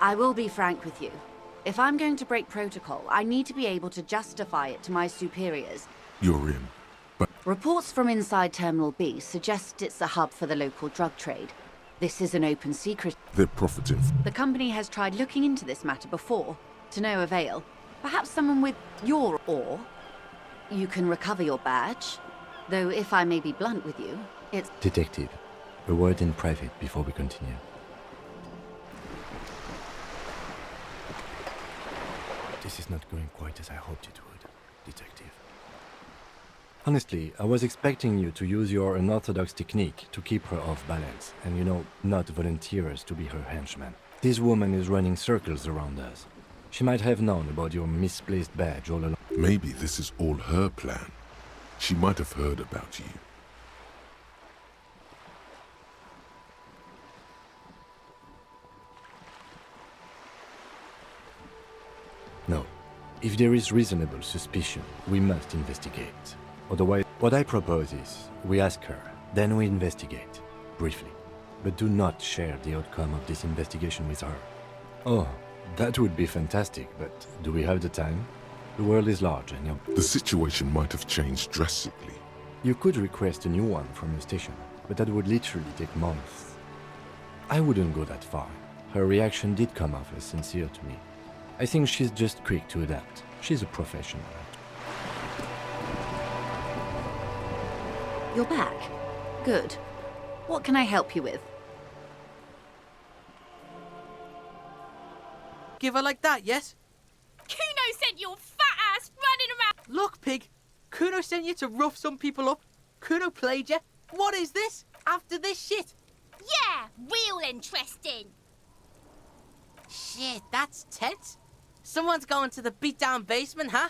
I will be frank with you. If I'm going to break protocol, I need to be able to justify it to my superiors. You're in. But Reports from inside Terminal B suggest it's a hub for the local drug trade. This is an open secret. they're profiting. The company has tried looking into this matter before, to no avail. Perhaps someone with your or you can recover your badge. Though if I may be blunt with you, it's... Detective, a word in private before we continue. This is not going quite as I hoped it would, Detective. Honestly, I was expecting you to use your unorthodox technique to keep her off balance, and not volunteer us to be her henchman. This woman is running circles around us. She might have known about your misplaced badge all along. Maybe this is all her plan. She might have heard about you. No. If there is reasonable suspicion, we must investigate. Otherwise, what I propose is, we ask her, then we investigate, briefly. But do not share the outcome of this investigation with her. Oh, that would be fantastic, but do we have the time? The world is large and The situation might have changed drastically. you could request a new one from the station, but that would literally take months. I wouldn't go that far. Her reaction did come off as sincere to me. I think she's just quick to adapt. She's a professional. You're back. Good. What can I help you with? Give her like that, yes? Kuno sent your fat ass running around. Look, pig. Kuno sent you to rough some people up. Kuno played you. What is this? After this shit? Yeah, real interesting. Shit, that's tense. Someone's going to the beat-down basement, huh?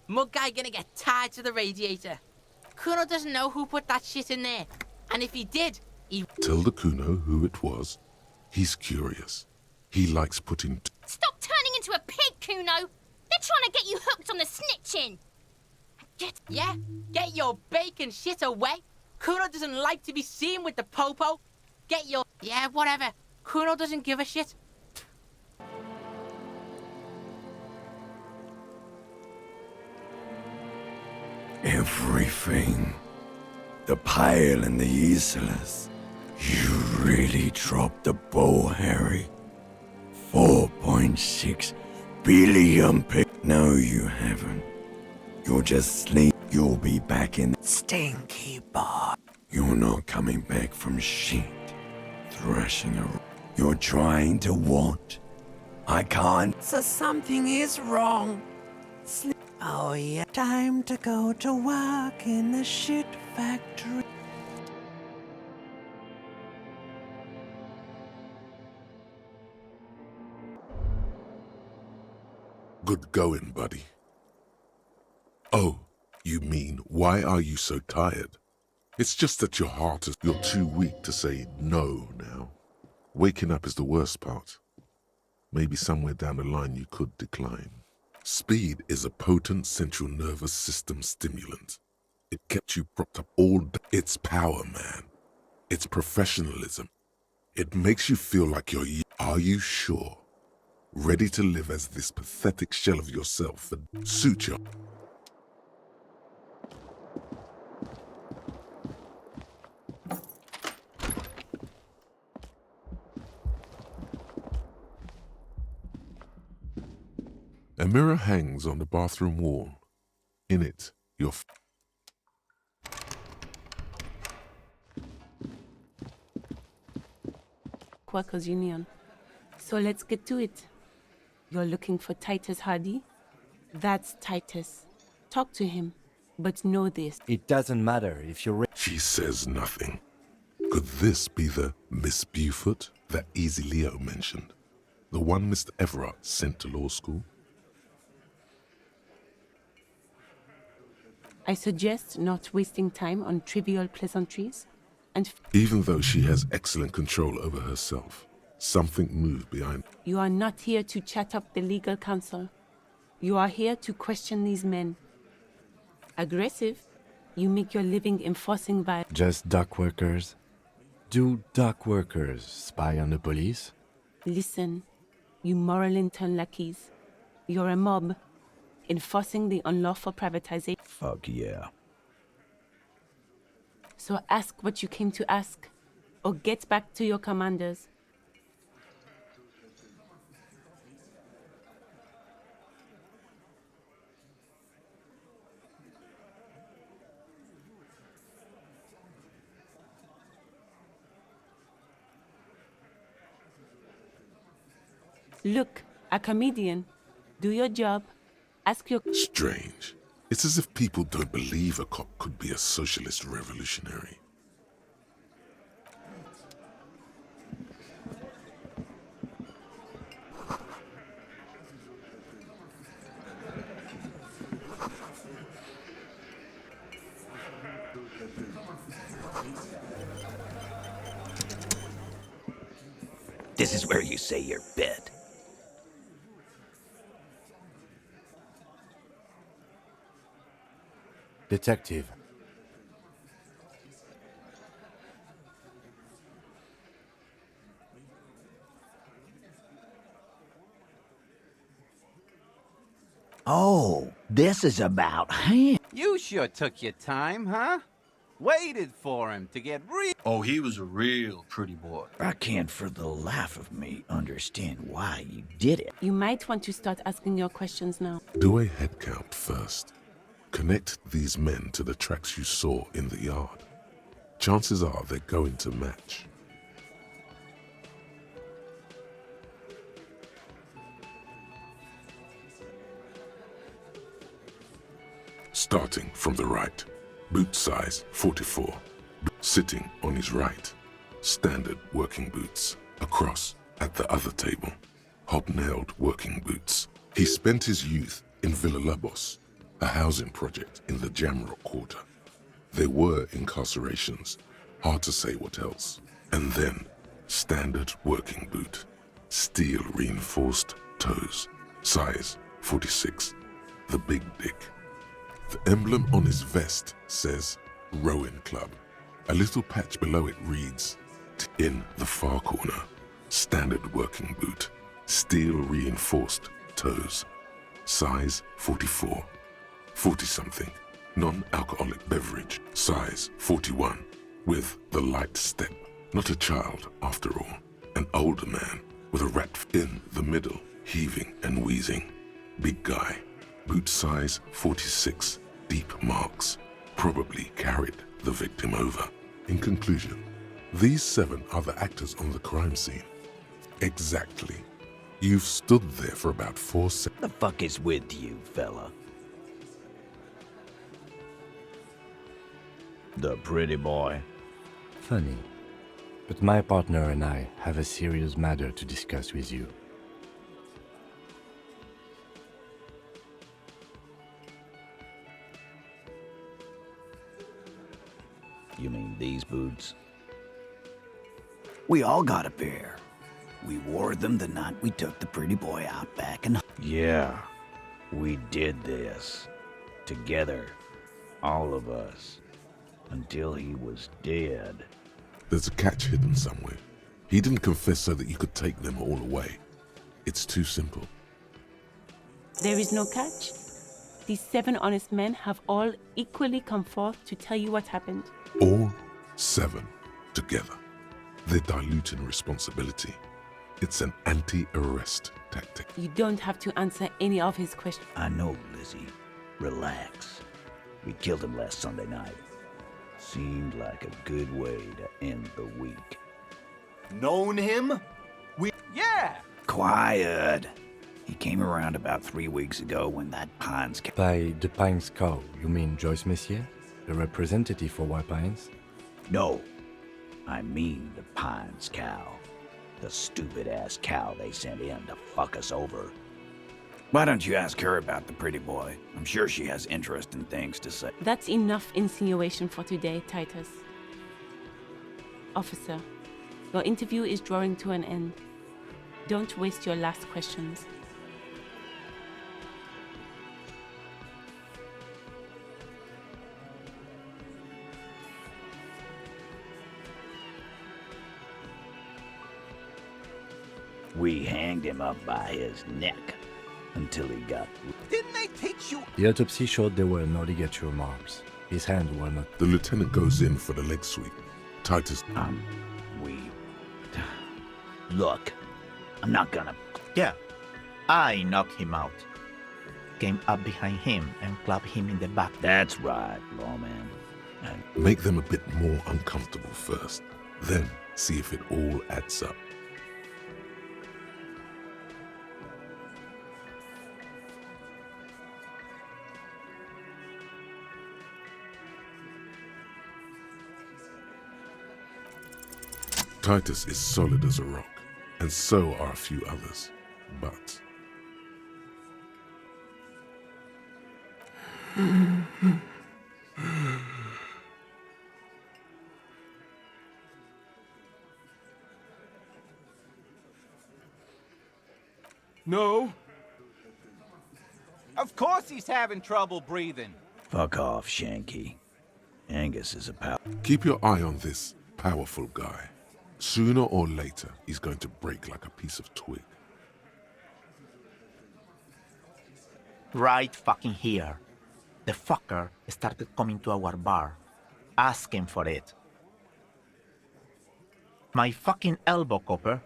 Mug guy gonna get tied to the radiator. Kuno doesn't know who put that shit in there. And if he did, he... Tell the Kuno who it was. He's curious. He likes putting... Stop turning into a pig, Kuno. They're trying to get you hooked on the snitching. Get your bacon shit away. Kuno doesn't like to be seen with the popo. Get your... Yeah, whatever. Kuno doesn't give a shit. Everything. The pile and the useless. You really dropped the ball, Harry. 4.6 billion No, you haven't. You're just sleep. You'll be back in stinky bar. You're not coming back from shit. Thrashing around. You're trying to what? I can't. So something is wrong. Oh yeah. Time to go to work in the shit factory. Good going, buddy. Oh, you mean, why are you so tired? It's just that your heart is... You're too weak to say no now. Waking up is the worst part. Maybe somewhere down the line you could decline. Speed is a potent central nervous system stimulant. It kept you propped up all day. It's power, man. It's professionalism. It makes you feel like you're... Are you sure? Ready to live as this pathetic shell of yourself that suit you? A mirror hangs on the bathroom wall. In it, your... Workers' Union. So let's get to it. You're looking for Titus Hardy? That's Titus. Talk to him, but know this. It doesn't matter if you're... She says nothing. Could this be the Miss Beaufort that Easy Leo mentioned? The one Mr. Everard sent to law school? I suggest not wasting time on trivial pleasantries and... Even though she has excellent control over herself, something moved behind... You are not here to chat up the legal counsel. You are here to question these men. Aggressive, you make your living enforcing violence. Just dock workers? Do dock workers spy on the police? Listen, You moral intern lackeys. You're a mob, enforcing the unlawful privatization. Fuck yeah. So ask what you came to ask, or get back to your commanders. Look, a comedian. Do your job. Ask your... Strange. It's as if people don't believe a cop could be a socialist revolutionary. This is where you say your bit. Detective. Oh, this is about him. You sure took your time, huh? Waited for him to get real. Oh, he was a real pretty boy. I can't for the life of me understand why you did it. You might want to start asking your questions now. Do a head count first. Connect these men to the tracks you saw in the yard. Chances are they're going to match. Starting from the right, boot size 44. Sitting on his right, standard working boots. Across at the other table, hobnailed working boots. He spent his youth in Villa Labos, a housing project in the Jamrock Quarter. There were incarcerations, hard to say what else. And then, standard working boot, steel reinforced toes, size 46, the big dick. The emblem on his vest says Rowing Club. A little patch below it reads, in the far corner, standard working boot, steel reinforced toes, size 44. 40-something, non-alcoholic beverage, size 41, with the light step. Not a child, after all. An older man with a rat in the middle, heaving and wheezing. Big guy, boot size 46, deep marks, probably carried the victim over. In conclusion, these 7 are the actors on the crime scene. Exactly. You've stood there for about 4 seconds. The fuck is with you, fella? The pretty boy. Funny. But my partner and I have a serious matter to discuss with you. You mean these boots? We all got a pair. We wore them the night we took the pretty boy out back in... Yeah, we did this. Together. All of us. Until he was dead. There's a catch hidden somewhere. He didn't confess so that you could take them all away. It's too simple. There is no catch. These 7 honest men have all equally come forth to tell you what happened. All 7 together. They're diluting responsibility. It's an anti-arrest tactic. You don't have to answer any of his questions. I know, Lizzie. Relax. We killed him last Sunday night. Seemed like a good way to end the week. Known him? Yeah! Quiet. He came around about 3 weeks ago when that Pines... By the Pines cow, you mean Joyce Messier? The representative for White Pines? No. I mean the Pines cow. The stupid-ass cow they sent in to fuck us over. Why don't you ask her about the pretty boy? I'm sure she has interesting things to say. That's enough insinuation for today, Titus. Officer, your interview is drawing to an end. Don't waste your last questions. We hanged him up by his neck until he got... Didn't they teach you? The autopsy showed there were no ligature marks. His hands were not. The lieutenant goes in for the leg sweep. Titus, Look, I'm not gonna... Yeah, I knocked him out. Came up behind him and clapped him in the back. That's right, lawman. make them a bit more uncomfortable first. Then see if it all adds up. Titus is solid as a rock, and so are a few others, but... No. Of course he's having trouble breathing. Fuck off, Shanky. Angus is a pal. Keep your eye on this powerful guy. Sooner or later, he's going to break like a piece of twig. Right fucking here. The fucker started coming to our bar, asking for it. My fucking elbow, Copper.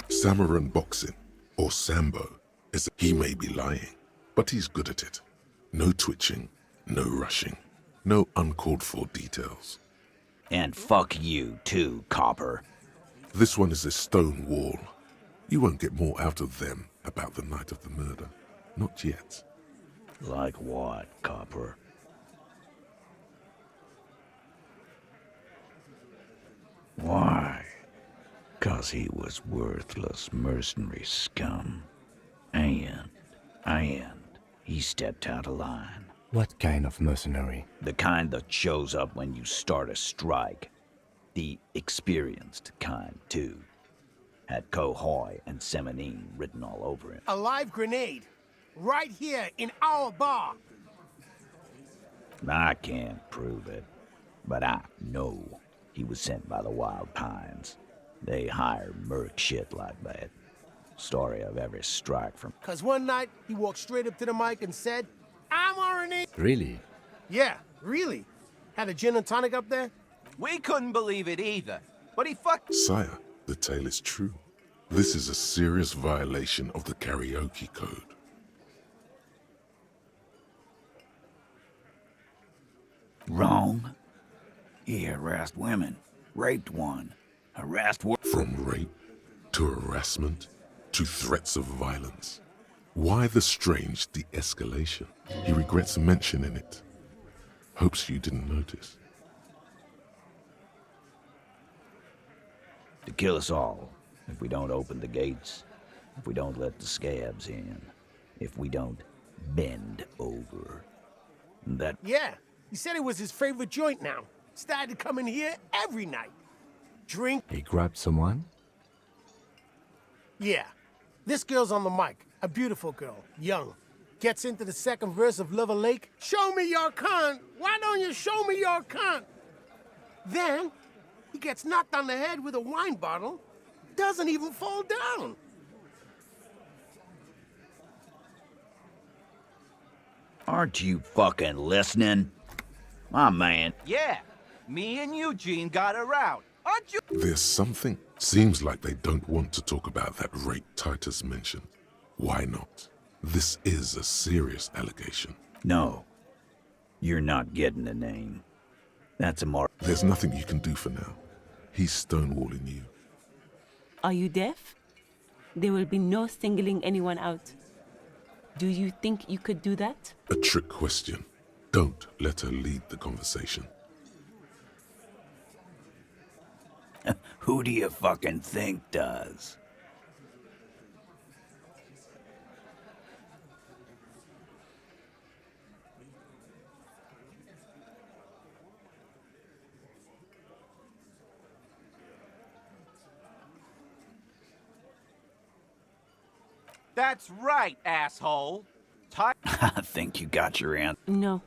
Samuran boxing, or Sambo, he may be lying, but he's good at it. No twitching, no rushing, no uncalled for details. And fuck you too, Copper. This one is a stone wall. You won't get more out of them about the night of the murder. Not yet. Like what, Copper? Why? 'Cause he was worthless mercenary scum. And he stepped out of line. What kind of mercenary? The kind that shows up when you start a strike. The experienced kind, too. Had Cohoy and Semenine written all over him. A live grenade. Right here in our bar. I can't prove it, but I know he was sent by the Wild Pines. They hire merc shit like that. Story of every strike from... 'Cause one night, he walked straight up to the mic and said, I'm RNA. Really? Yeah, really. Had a gin and tonic up there? We couldn't believe it either, but he fucked... Sire, the tale is true. This is a serious violation of the karaoke code. Wrong. He harassed women, raped one, harassed... From rape to harassment to threats of violence. Why the strange de-escalation? He regrets mentioning it. Hopes you didn't notice. To kill us all, if we don't open the gates, if we don't let the scabs in, if we don't bend over. That... Yeah, he said it was his favorite joint now. Started to come in here every night. Drink. He grabbed someone? Yeah. This girl's on the mic. A beautiful girl, young. Gets into the second verse of Lover Lake. Show me your cunt. Why don't you show me your cunt? Then, he gets knocked on the head with a wine bottle. Doesn't even fall down. Aren't you fucking listening? My man. Yeah, me and Eugene got her out. Aren't you? There's something. Seems like they don't want to talk about that rape Titus mentioned. Why not? This is a serious allegation. No. You're not getting the name. That's a mark. There's nothing you can do for now. He's stonewalling you. Are you deaf? There will be no singling anyone out. Do you think you could do that? A trick question. Don't let her lead the conversation. Who do you fucking think does? That's right, asshole. I think you got your answer. No.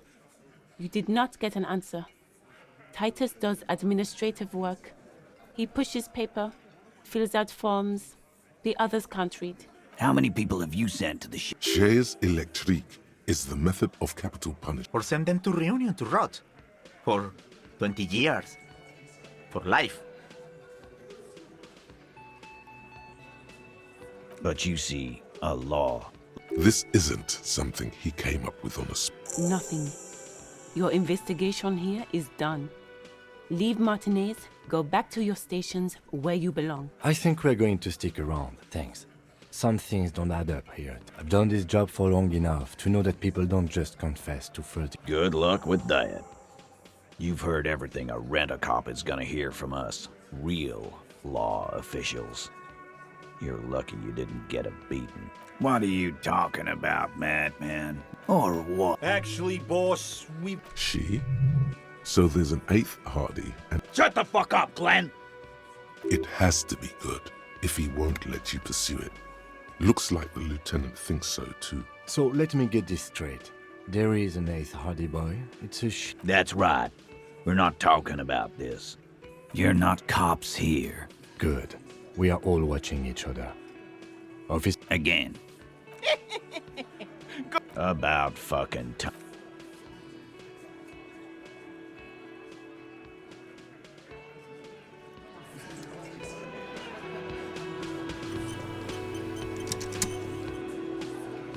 You did not get an answer. Titus does administrative work. He pushes paper, fills out forms, The others can't read. How many people have you sent to the ship? Chaise électrique is the method of capital punishment. Or send them to Reunion to rot. For 20 years. For life. But you see, a law. This isn't something he came up with on a Nothing. Your investigation here is done. Leave Martinez, go back to your stations where you belong. I think we're going to stick around, thanks. Some things don't add up here. I've done this job for long enough to know that people don't just confess to further. Good luck with that. You've heard everything a rent-a-cop is gonna hear from us. Real law officials. You're lucky you didn't get a beating. What are you talking about, madman? Or what? Actually, boss, She? So there's an 8th Hardy, and Shut the fuck up, Glenn! it has to be good if he won't let you pursue it. Looks like the lieutenant thinks so too. So let me get this straight. There is an 8th Hardy boy. It's a That's right. We're not talking about this. You're not cops here. Good. We are all watching each other. Office Again. About fucking time.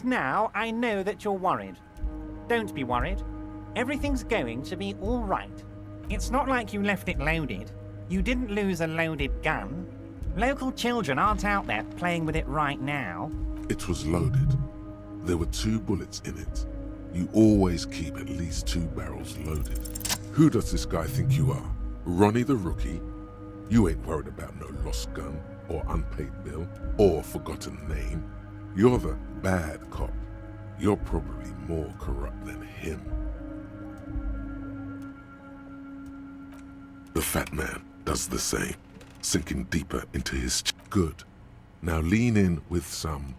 Now I know that you're worried. Don't be worried. Everything's going to be all right. It's not like you left it loaded. You didn't lose a loaded gun. Local children aren't out there playing with it right now. It was loaded. There were 2 bullets in it. You always keep at least 2 barrels loaded. Who does this guy think you are? Ronnie the Rookie? You ain't worried about no lost gun, or unpaid bill, or forgotten name. You're the bad cop. You're probably more corrupt than him. The fat man does the same, sinking deeper into his good. Now lean in with some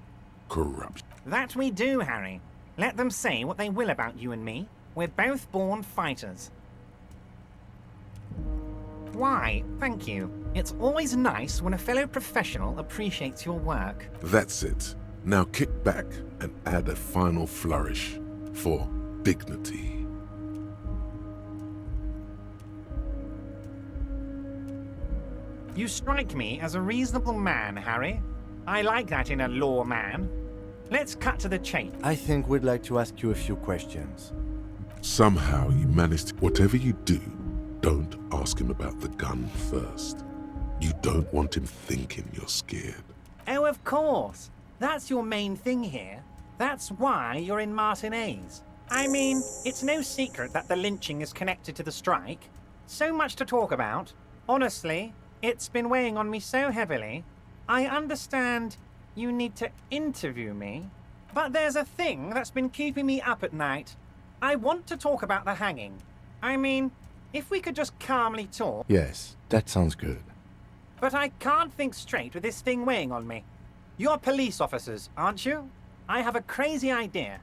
corruption. That we do, Harry. Let them say what they will about you and me. We're both born fighters. Why, thank you. It's always nice when a fellow professional appreciates your work. That's it. Now kick back and add a final flourish for dignity. You strike me as a reasonable man, Harry. I like that in a lawman. Let's cut to the chase. I think we'd like to ask you a few questions. Somehow you managed to, whatever you do, don't ask him about the gun first. You don't want him thinking you're scared. Oh, of course. That's your main thing here. That's why you're in Martinez. I mean, it's no secret that the lynching is connected to the strike. So much to talk about. Honestly, it's been weighing on me so heavily. I understand you need to interview me, but there's a thing that's been keeping me up at night. I want to talk about the hanging. I mean, if we could just calmly talk. Yes, that sounds good. But I can't think straight with this thing weighing on me. You're police officers, aren't you? I have a crazy idea.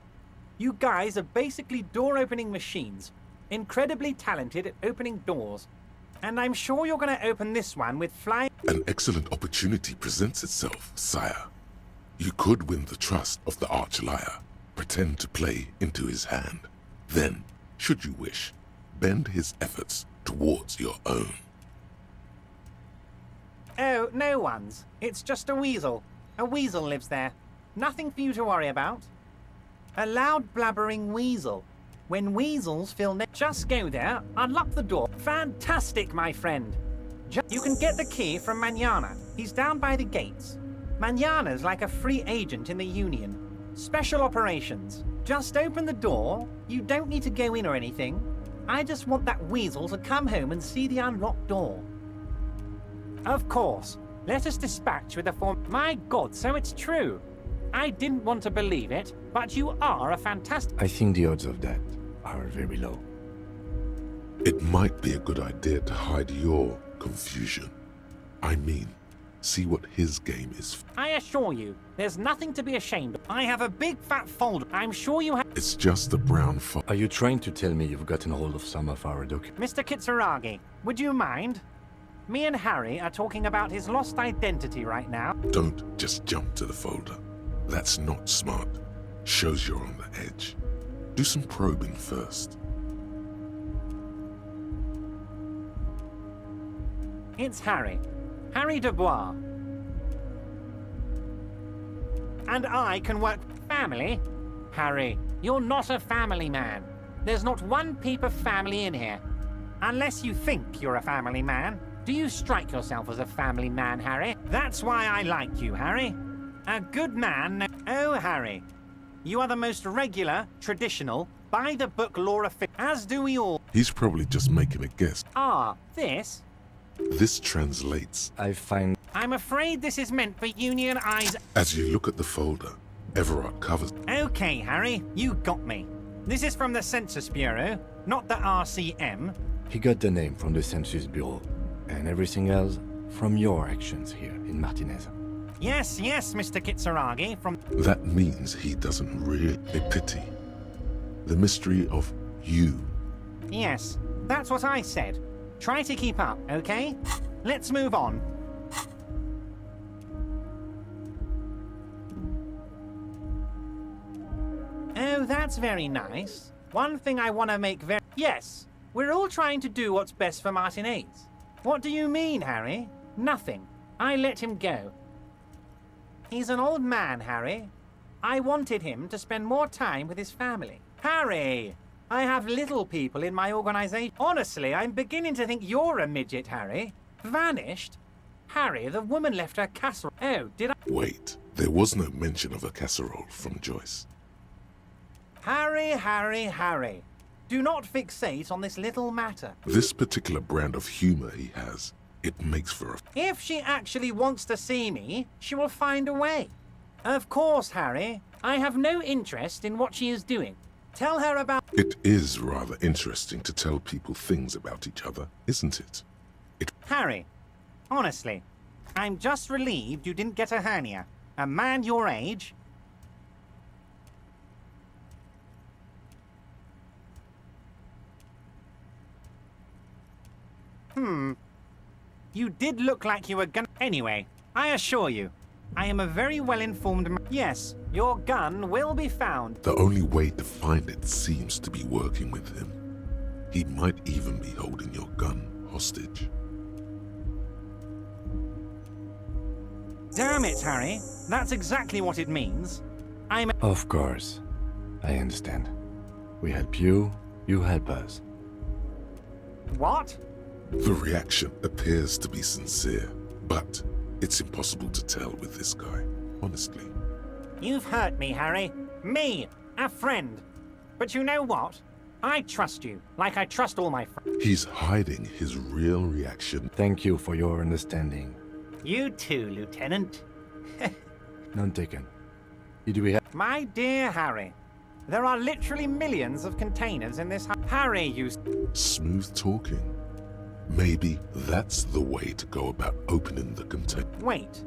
You guys are basically door-opening machines, incredibly talented at opening doors. And I'm sure you're going to open this one with flying... An excellent opportunity presents itself, sire. You could win the trust of the arch-liar, pretend to play into his hand. Then, should you wish, bend his efforts towards your own. Oh, no one's. It's just a weasel. A weasel lives there. Nothing for you to worry about. A loud blabbering weasel. When weasels feel just go there, unlock the door. Fantastic, my friend. You can get the key from Manana. He's down by the gates. Manana's like a free agent in the Union. Special operations. Just open the door. You don't need to go in or anything. I just want that weasel to come home and see the unlocked door. Of course. Let us dispatch with the form. My God, so it's true. I didn't want to believe it, but you are a fantastic... I think the odds of that are very low. It might be a good idea to hide your confusion. I mean, see what his game is. I assure you, there's nothing to be ashamed of. I have a big fat folder. I'm sure you have... It's just a brown folder. Are you trying to tell me you've gotten hold of some of our documents? Mr. Kitsuragi, would you mind? Me and Harry are talking about his lost identity right now. Don't just jump to the folder. That's not smart. Shows you're on the edge. Do some probing first. It's Harry. Harry Dubois. And I can work family? Harry, you're not a family man. There's not one peep of family in here. Unless you think you're a family man. Do you strike yourself as a family man, Harry? That's why I like you, Harry. A good man. Oh, Harry. You are the most regular, traditional, by-the-book law official, as do we all. He's probably just making a guess. Ah, this? This translates. I find... I'm afraid this is meant for Union eyes. As you look at the folder, Everard covers. Okay, Harry, you got me. This is from the Census Bureau, not the RCM. He got the name from the Census Bureau, and everything else from your actions here in Martinez. Yes, Mr. Kitsuragi, from... That means he doesn't really pity. The mystery of you. Yes, that's what I said. Try to keep up, okay? Let's move on. Oh, that's very nice. One thing I want to make very... Yes, we're all trying to do what's best for Martinez. What do you mean, Harry? Nothing. I let him go. He's an old man, Harry. I wanted him to spend more time with his family. Harry! I have little people in my organization. Honestly, I'm beginning to think you're a midget, Harry. Vanished? Harry, the woman left her casserole. Oh, did I... Wait, there was no mention of a casserole from Joyce. Harry. Do not fixate on this little matter. This particular brand of humor he has, it makes for a... If she actually wants to see me, she will find a way. Of course, Harry. I have no interest in what she is doing. Tell her about... It is rather interesting to tell people things about each other, isn't it? Harry, honestly, I'm just relieved you didn't get a hernia. A man your age... You did look like you were gonna... Anyway, I assure you, I am a very well-informed man. Yes, your gun will be found. The only way to find it seems to be working with him. He might even be holding your gun hostage. Damn it, Harry. That's exactly what it means. Of course. I understand. We help you, you help us. What? The reaction appears to be sincere, but it's impossible to tell with this guy, honestly. You've hurt me, Harry. Me, a friend. But you know what? I trust you, like I trust all my friends. He's hiding his real reaction. Thank you for your understanding. You too, Lieutenant. None taken. Did we have... My dear Harry, there are literally millions of containers in this... Harry, you... Smooth talking. Maybe that's the way to go about opening the container. Wait.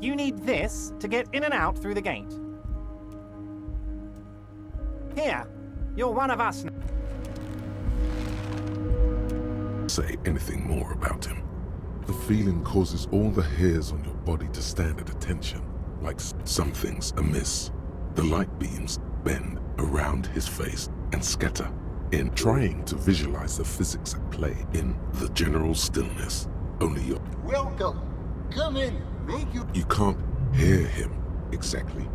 You need this to get in and out through the gate. Here. You're one of us now. Say anything more about him. The feeling causes all the hairs on your body to stand at attention, like something's amiss. The light beams bend around his face and scatter. In trying to visualize the physics at play in the general stillness, only you... Welcome! Come in! Make you... You can't hear him exactly,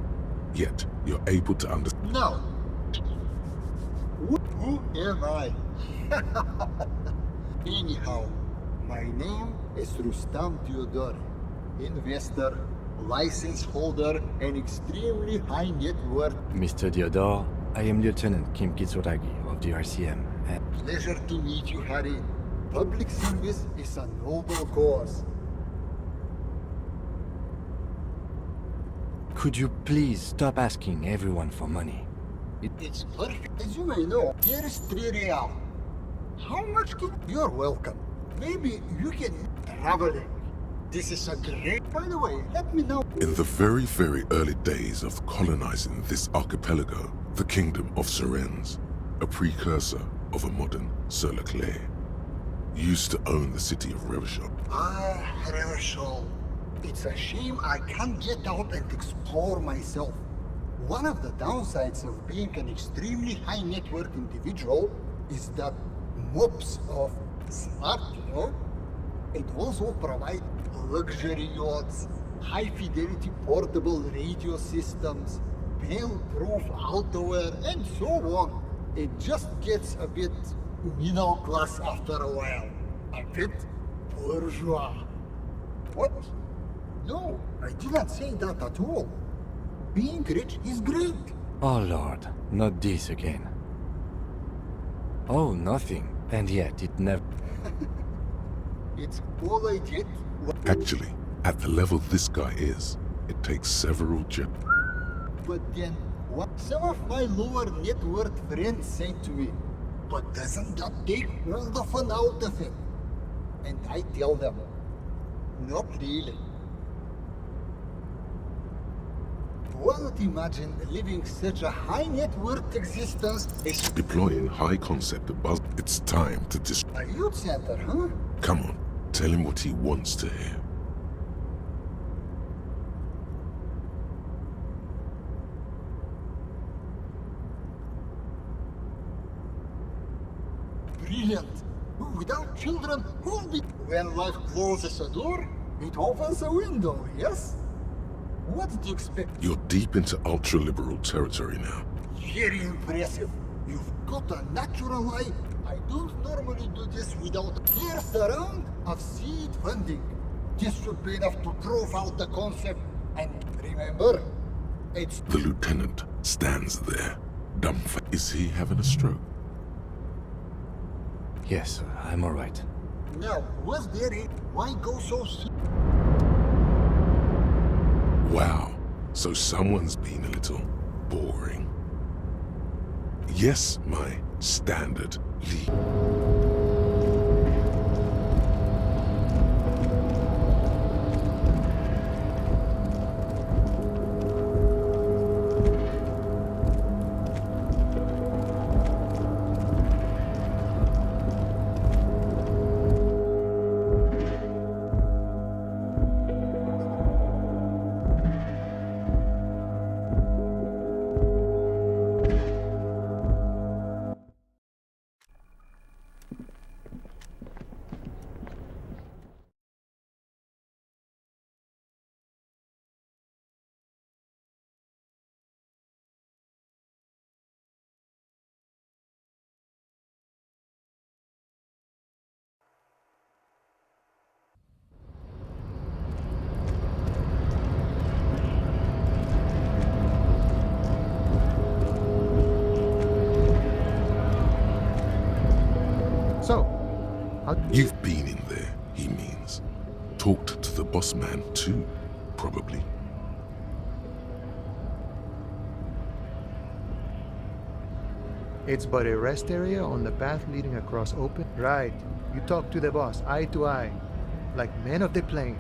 yet you're able to understand. No! Who am I? Anyhow, my name is Rustam Theodore, investor, license holder, and extremely high net worth. Mr. Theodore, I am Lieutenant Kim Kitsuragi of the RCM. Pleasure to meet you, Harry. Public service is a noble cause. Could you please stop asking everyone for money? It's perfect. As you may know, here is 3 real. How much can... You're welcome. Maybe you can... Traveling. This is a great... By the way, let me know... In the very, very early days of colonizing this archipelago, the kingdom of Surens, a precursor of a modern Sur-le-Clair, used to own the city of Revachol. Ah, Revachol. It's a shame I can't get out and explore myself. One of the downsides of being an extremely high net worth individual is that mobs of smart, it also provides luxury yachts, high fidelity portable radio systems, fail-proof outerwear, and so on. It just gets a bit middle class after a while. A bit bourgeois. What? No, I didn't say that at all. Being rich is great. Oh lord, not this again. Oh, nothing. And yet it never... It's all I did. Actually, at the level this guy is, it takes several But then, what some of my lower net worth friends say to me, but doesn't that take all the fun out of it? And I tell them, not really. Well, imagine living such a high net worth existence is deploying high concept above. It's time to a youth center, huh? Come on, tell him what he wants to hear. Brilliant. Without children, who'll be... When life closes a door, it opens a window, yes? What did you expect? You're deep into ultra-liberal territory now. Very impressive. You've got a natural eye. I don't normally do this without years around of seed funding. This should be enough to prove out the concept. And remember, it's... The lieutenant stands there, dumbfounded. Is he having a stroke? Yes, I'm alright. Now, was there a... Why go so soon? Wow, so someone's been a little boring. Yes, my standard lead. You've been in there, he means. Talked to the boss man too, probably. It's but a rest area on the path leading across open. Right. You talk to the boss, eye to eye, like men of the plain.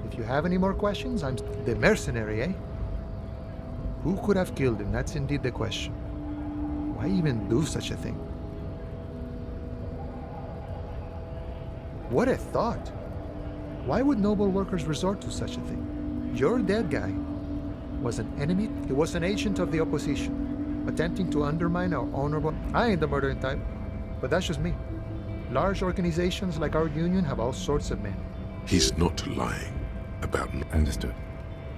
If you have any more questions, I'm the mercenary, eh? Who could have killed him? That's indeed the question. Why even do such a thing? What a thought! Why would noble workers resort to such a thing? Your dead guy was an enemy. He was an agent of the opposition, attempting to undermine our honorable... I ain't the murdering type, but that's just me. Large organizations like our union have all sorts of men. He's not lying about... Understood.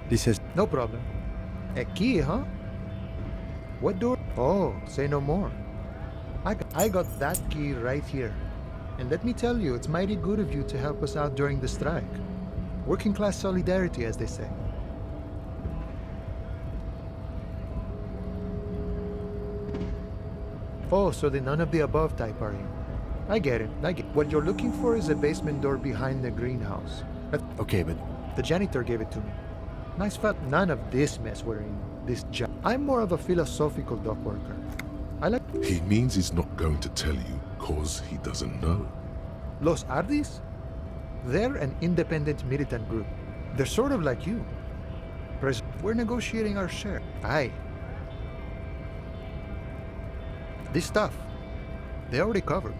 This is... No problem. A key, huh? What door? Oh, say no more. I got that key right here. And let me tell you, it's mighty good of you to help us out during the strike. Working class solidarity, as they say. Oh, so the none of the above type are you? I get it, I get it. What you're looking for is a basement door behind the greenhouse. Okay, but... The janitor gave it to me. Nice fat. None of this mess we're in. This job. I'm more of a philosophical dock worker. I like... He means he's not going to tell you, cause he doesn't know. Los Ardis? They're an independent militant group. They're sort of like you. We're negotiating our share. Aye. This stuff, they already covered.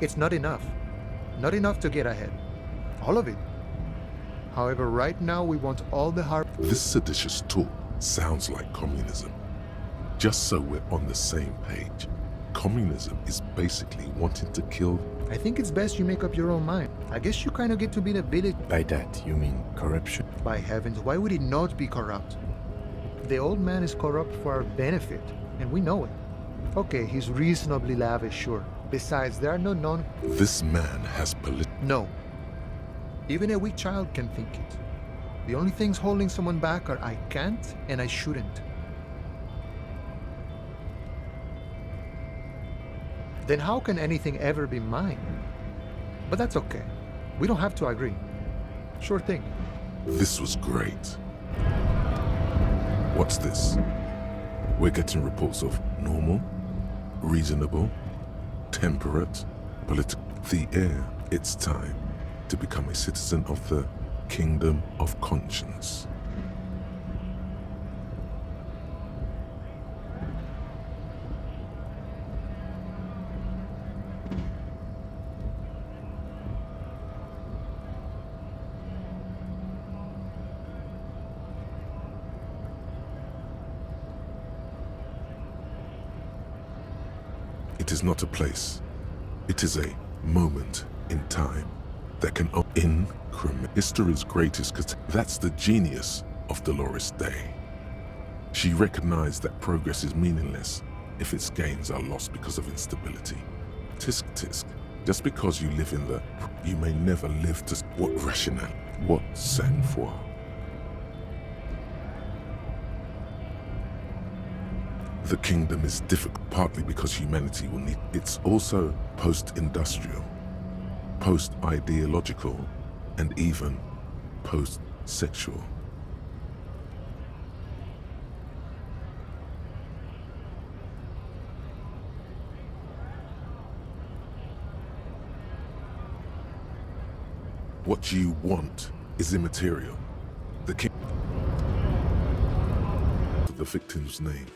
It's not enough. Not enough to get ahead. All of it. However, right now we want all the hard... This seditious talk sounds like communism. Just so we're on the same page. Communism is basically wanting to kill... I think it's best you make up your own mind. I guess you kind of get to be the village... By that, you mean corruption? By heavens, why would he not be corrupt? The old man is corrupt for our benefit, and we know it. Okay, he's reasonably lavish, sure. Besides, there are no non... This man has No. Even a weak child can think it. The only things holding someone back are I can't and I shouldn't. Then how can anything ever be mine? But that's okay. We don't have to agree. Sure thing. This was great. What's this? We're getting reports of normal, reasonable, temperate, political. The air, it's time to become a citizen of the Kingdom of Conscience. It is not a place. It is a moment in time that can increment history's greatest. That's the genius of Dolores Day. She recognized that progress is meaningless if its gains are lost because of instability. Tisk tisk. Just because you live in the, you may never live to what rationale, what sang-froid. The kingdom is difficult partly because humanity will need. It's also post-industrial, post-ideological, and even post-sexual. What you want is immaterial. The king, the victim's name,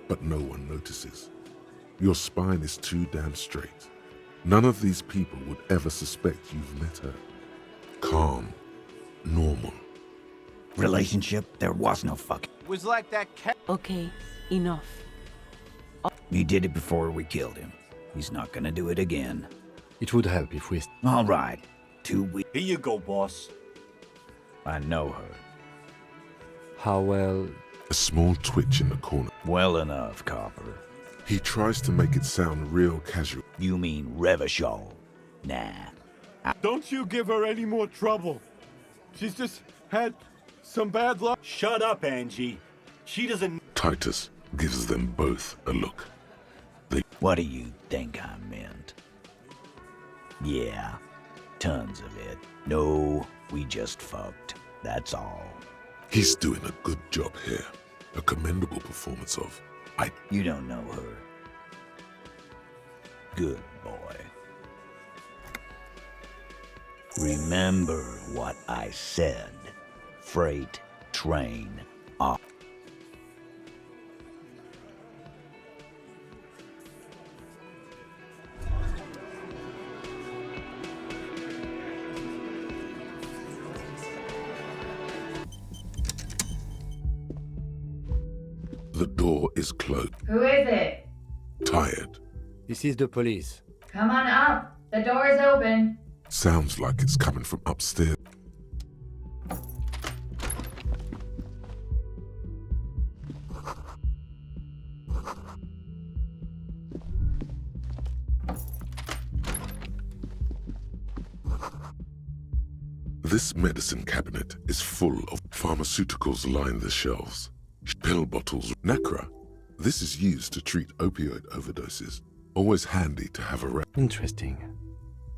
but no one notices. Your spine is too damn straight. None of these people would ever suspect you've met her. Calm, normal. Relationship? There was no fucking. Was like that cat. Okay, enough. He did it before we killed him. He's not gonna do it again. It would help if we... All right. 2 weeks. Here you go, boss. I know her. How well... A small twitch in the corner. Well enough, Copper. He tries to make it sound real casual. You mean Revachol? Nah. Don't you give her any more trouble. She's just had some bad luck. Shut up, Angie. She doesn't... Titus gives them both a look. What do you think I meant? Yeah, tons of it. No, we just fucked. That's all. He's doing a good job here. A commendable performance of... You don't know her. Good boy. Remember what I said. Freight train off. The door is closed. Who is it? Tired. This is the police. Come on up. The door is open. Sounds like it's coming from upstairs. This medicine cabinet is full of pharmaceuticals line the shelves. Pill bottles. Nacra. This is used to treat opioid overdoses. Always handy to have around. Interesting.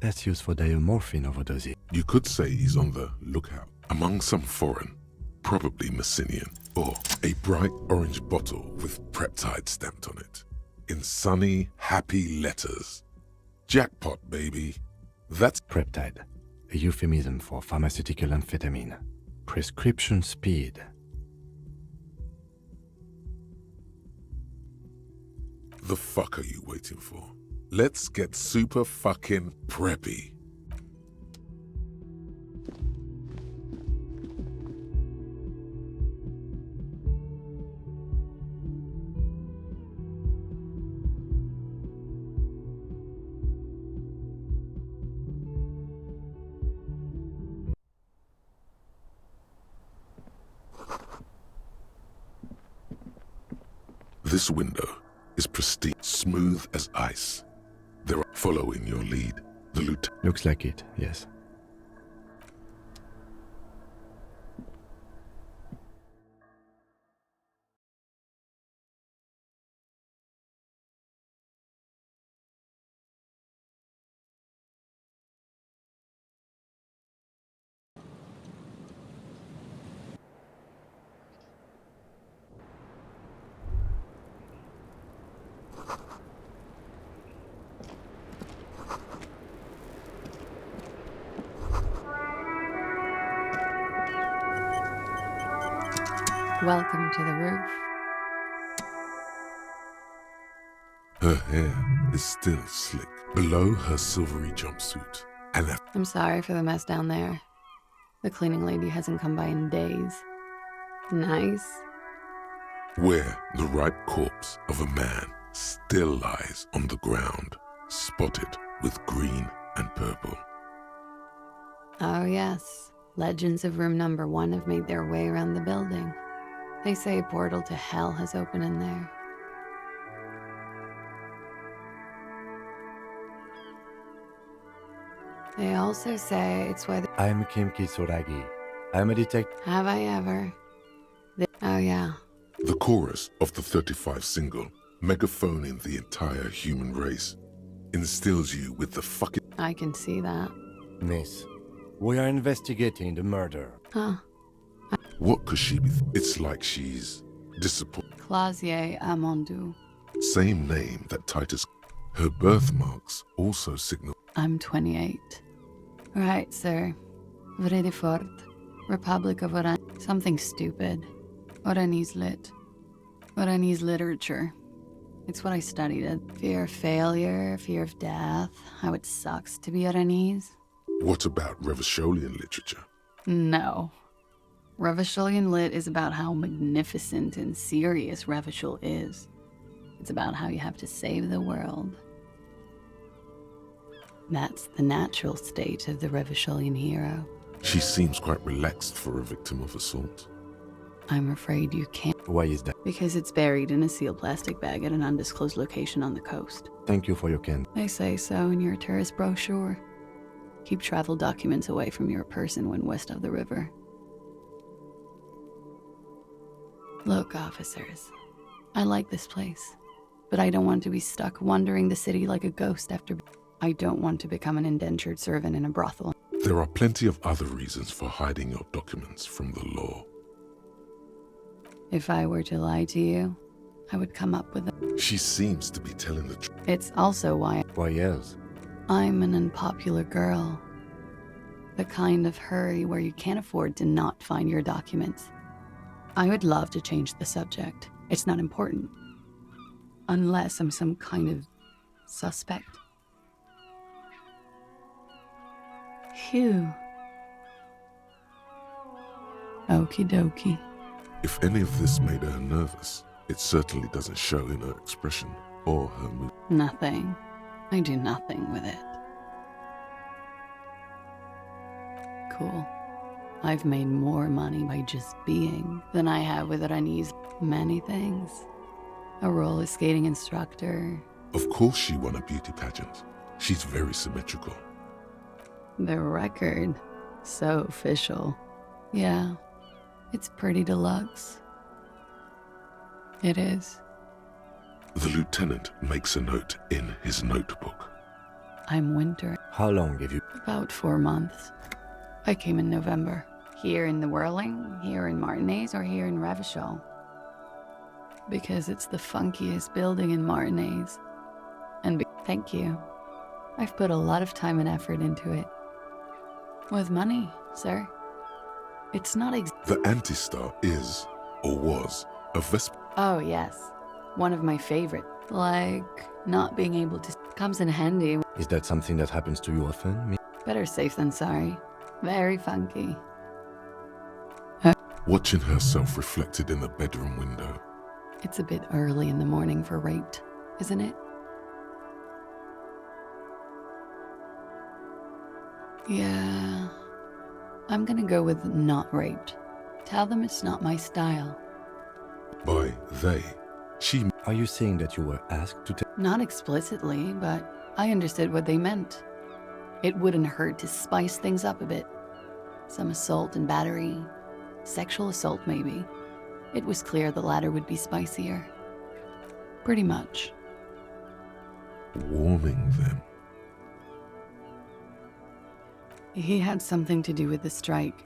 That's used for diamorphine overdoses. You could say he's on the lookout. Among some foreign, probably Messinian, or a bright orange bottle with peptide stamped on it. In sunny, happy letters. Jackpot, baby. That's Peptide, a euphemism for pharmaceutical amphetamine. Prescription speed. the fuck are you waiting for? Let's get super fucking preppy. This window is pristine, smooth as ice. They're following your lead. The lieutenant. Looks like it, yes. Welcome to the roof. Her hair is still slick below her silvery jumpsuit. And I'm sorry for the mess down there. The cleaning lady hasn't come by in days. Nice. where the ripe corpse of a man still lies on the ground, spotted with green and purple. Oh yes, legends of room number 1 have made their way around the building. They say a portal to hell has opened in there. They also say it's why the— I'm Kim Kisoragi. I'm a detective. Have I ever? Oh yeah. The chorus of the 35 single, megaphoning the entire human race, instills you with the fucking— I can see that. Miss, we are investigating the murder. Huh. What could she be? It's like she's disappointed. Clausier Amandu. Same name that Titus. Her birthmarks also signal. I'm 28. Right, sir. Vredefort. Republic of Oran. Something stupid. Oranese lit. Oranese literature. It's what I studied. Fear of failure, fear of death, how it sucks to be Oranese. What about Revacholian literature? No. Revacholian lit is about how magnificent and serious Revachol is. It's about how you have to save the world. That's the natural state of the Revacholian hero. She seems quite relaxed for a victim of assault. I'm afraid you can't. Why is that? Because it's buried in a sealed plastic bag at an undisclosed location on the coast. Thank you for your candor. They say so in your tourist brochure. Keep travel documents away from your person when west of the river. Look, officers, I like this place, but I don't want to be stuck wandering the city like a ghost after. I don't want to become an indentured servant in a brothel. There are plenty of other reasons for hiding your documents from the law. If I were to lie to you, I would come up with a— She seems to be telling the truth. It's also why— Why else? I'm an unpopular girl. The kind of hurry where you can't afford to not find your documents. I would love to change the subject. It's not important. Unless I'm some kind of suspect. Phew. Okie dokie. If any of this made her nervous, it certainly doesn't show in her expression or her mood. Nothing. I do nothing with it. Cool. I've made more money by just being than I have with Rani's many things. A roller skating instructor. Of course she won a beauty pageant. She's very symmetrical. The record. So official. Yeah, it's pretty deluxe. It is. The lieutenant makes a note in his notebook. I'm winter. How long have you? About 4 months. I came in November. Here in the Whirling, here in Martinez, or here in Revachol. Because it's the funkiest building in Martinez. And thank you. I've put a lot of time and effort into it. With money, sir. It's not The Anti-Star is, or was, a Vespa. Oh, yes. One of my favorite. Like, not being able to Comes in handy. Is that something that happens to you often, Miss? Better safe than sorry. Very funky. Watching herself reflected in the bedroom window. It's a bit early in the morning for raped, isn't it? Yeah. I'm gonna go with not raped. Tell them it's not my style. By they, she... Are you saying that you were asked to tell? Not explicitly, but I understood what they meant. It wouldn't hurt to spice things up a bit. Some assault and battery. Sexual assault, maybe. It was clear the latter would be spicier. Pretty much. Warming them. He had something to do with the strike.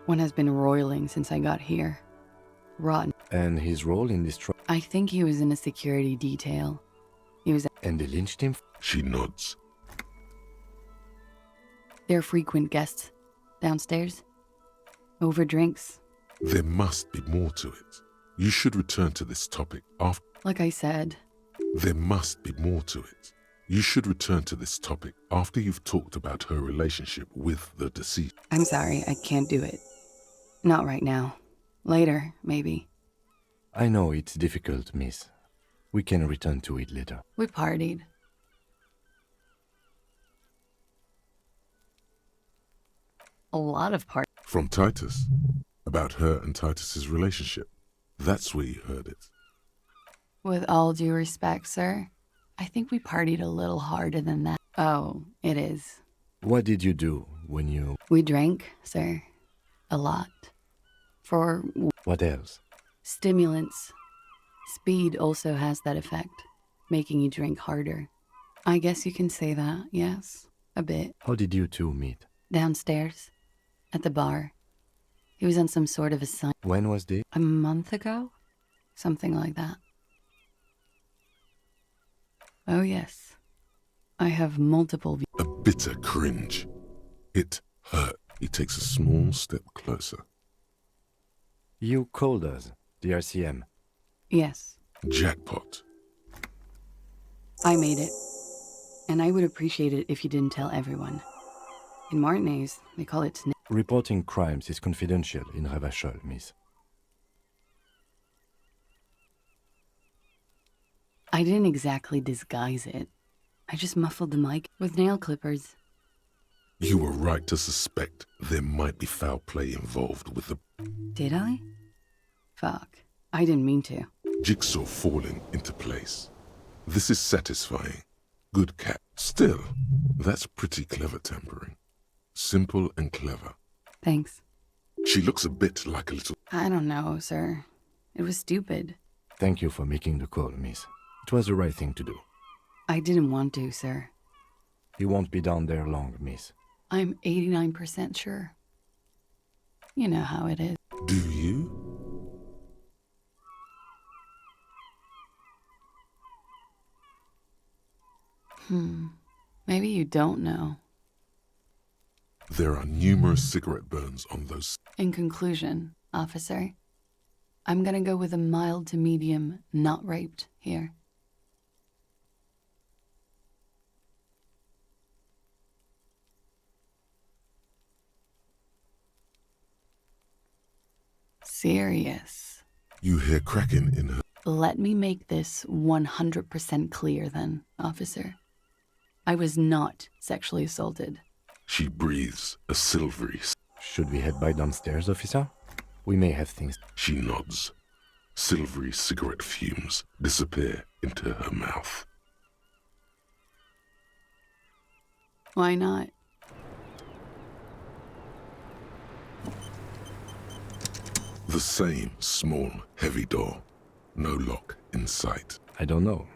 One has been roiling since I got here. Rotten. And his role in this trial? I think he was in a security detail. He was... And they lynched him? She nods. They're frequent guests. Downstairs. Over drinks. There must be more to it. You should return to this topic after... Like I said. There must be more to it. You should return to this topic after you've talked about her relationship with the deceased. I'm sorry, I can't do it. Not right now. Later, maybe. I know it's difficult, miss. We can return to it later. We partied. A lot of parties. From Titus. About her and Titus's relationship. That's where you heard it. With all due respect, sir, I think we partied a little harder than that. Oh, it is. What did you do when you... We drank, sir. A lot. For... What else? Stimulants. Speed also has that effect, making you drink harder. I guess you can say that, yes. A bit. How did you two meet? Downstairs. At the bar. He was on some sort of assignment. When was this? A month ago? Something like that. Oh, yes. I have multiple... A bitter cringe. It hurt. He takes a small step closer. You called us, the RCM. Yes. Jackpot. I made it. And I would appreciate it if you didn't tell everyone. In Martinez, they call it... Reporting crimes is confidential in Ravachol, miss. I didn't exactly disguise it. I just muffled the mic with nail clippers. You were right to suspect there might be foul play involved with the... Did I? Fuck. I didn't mean to. Jigsaw falling into place. This is satisfying. Good cat. Still, that's pretty clever tampering. Simple and clever. Thanks. She looks a bit like a little... I don't know, sir. It was stupid. Thank you for making the call, miss. It was the right thing to do. I didn't want to, sir. He won't be down there long, miss. I'm 89% sure. You know how it is. Do you? Maybe you don't know. There are numerous cigarette burns on those... In conclusion, officer, I'm gonna go with a mild to medium not raped here. Serious. You hear cracking in her... Let me make this 100% clear then, officer. I was not sexually assaulted. She breathes a silvery... Should we head by downstairs, officer? We may have things... She nods. Silvery cigarette fumes disappear into her mouth. Why not? The same small, heavy door. No lock in sight. I don't know.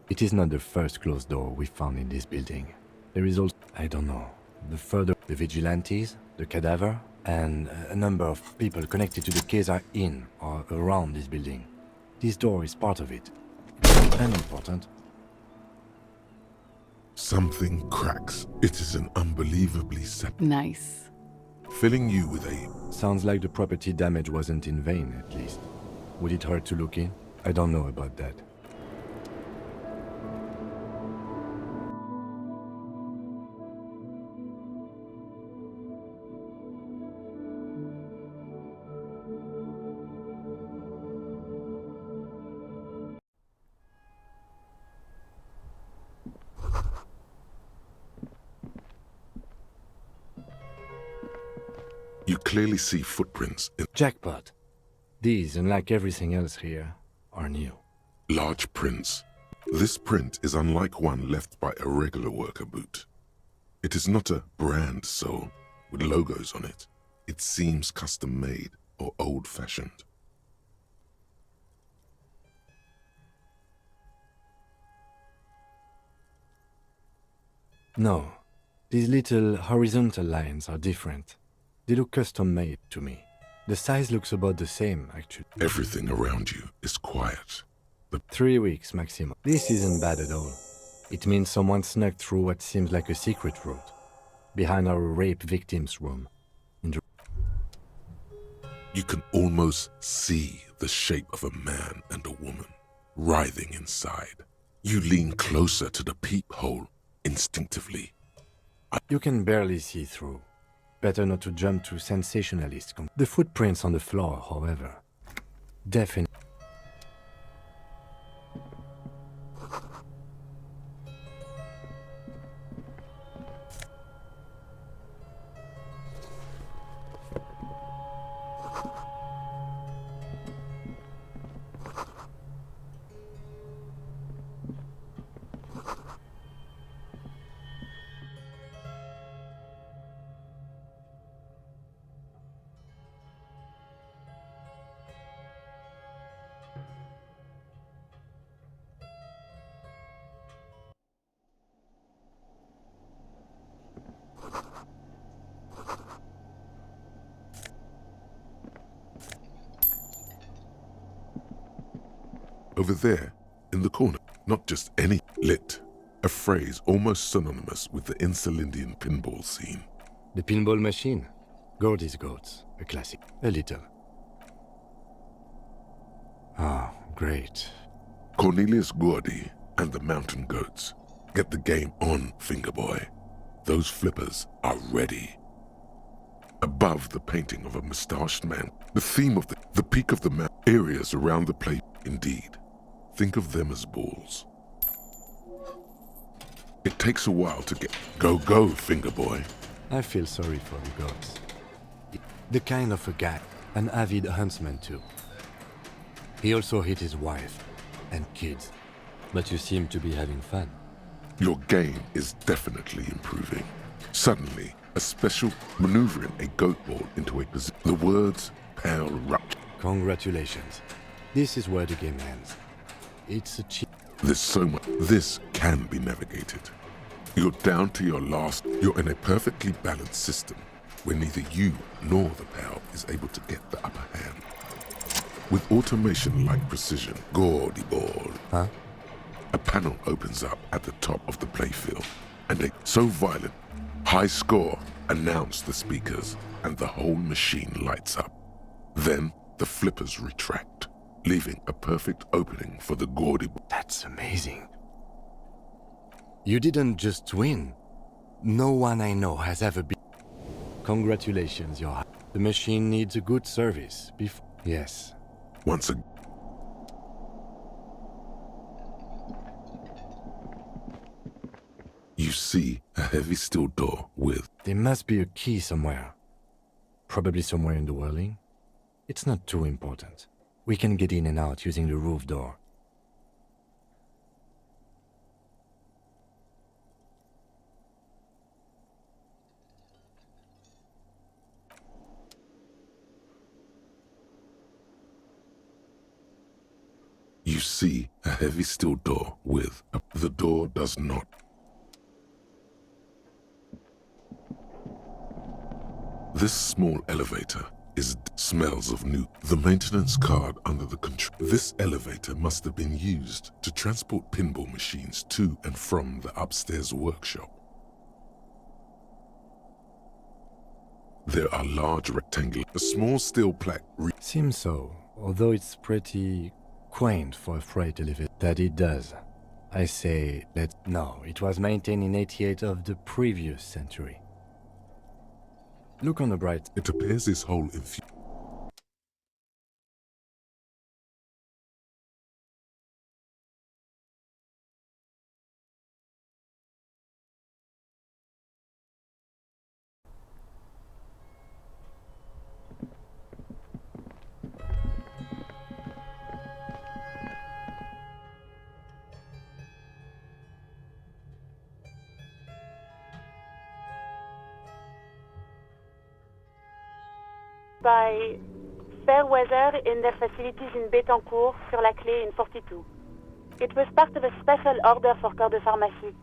It is not the first closed door we found in this building. There is also... I don't know. The vigilantes, the cadaver, and a number of people connected to the case are in or around this building. This door is part of it. Unimportant. Something cracks. It is an unbelievably set... Nice. Filling you with a... Sounds like the property damage wasn't in vain, at least. Would it hurt to look in? I don't know about that. You clearly see footprints in Jackpot. These, unlike everything else here, are new. large prints. This print is unlike one left by a regular worker boot. It is not a brand sole with logos on it. It seems custom made or old-fashioned. No, these little horizontal lines are different. They look custom made to me. The size looks about the same, actually. Everything around you is quiet. 3 weeks maximum. This isn't bad at all. It means someone snuck through what seems like a secret route, behind our rape victim's room. You can almost see the shape of a man and a woman writhing inside. You lean closer to the peephole instinctively. You can barely see through. Better not to jump to sensationalist. The footprints on the floor, however, definitely. Over there, in the corner, not just any lit, a phrase almost synonymous with the Insulindian pinball scene. The pinball machine. Gordy's Goats. A classic. A little. Ah, great. Cornelius Gordy and the Mountain Goats. Get the game on, Fingerboy. Those flippers are ready. Above the painting of a mustached man, the theme of the peak of the map, areas around the plate, indeed. Think of them as balls. It takes a while to get... Go, Fingerboy. I feel sorry for the goats. The kind of a guy, an avid huntsman too. He also hit his wife and kids. But you seem to be having fun. Your game is definitely improving. Suddenly, a special maneuvering a goat ball into a position. The words pale rupt. Congratulations. This is where the game ends. It's a cheat. There's so much. This can be navigated. You're down to your last. You're in a perfectly balanced system where neither you nor the pal is able to get the upper hand. With automation like precision, Gordy ball. Huh? A panel opens up at the top of the playfield, and a so violent, high score announce the speakers, and the whole machine lights up. Then the flippers retract, leaving a perfect opening for the Gordy ball. That's amazing. You didn't just win. No one I know has ever been. Congratulations, Johan. The machine needs a good service before. Yes. Once again. You see a heavy steel door with... There must be a key somewhere. Probably somewhere in the whirling. It's not too important. We can get in and out using the roof door. You see a heavy steel door with... The door does not. This small elevator smells of new. The maintenance card under the control. This elevator must have been used to transport pinball machines to and from the upstairs workshop. There are large rectangular, a small steel plaque. Seems so, although it's pretty quaint for a freight elevator. That it does. I say that no, it was maintained in 88 of the previous century. Look on the bright. It appears this whole by fair weather in their facilities in Bétancourt, sur la Clé in 42. It was part of a special order for Corps de Pharmacie.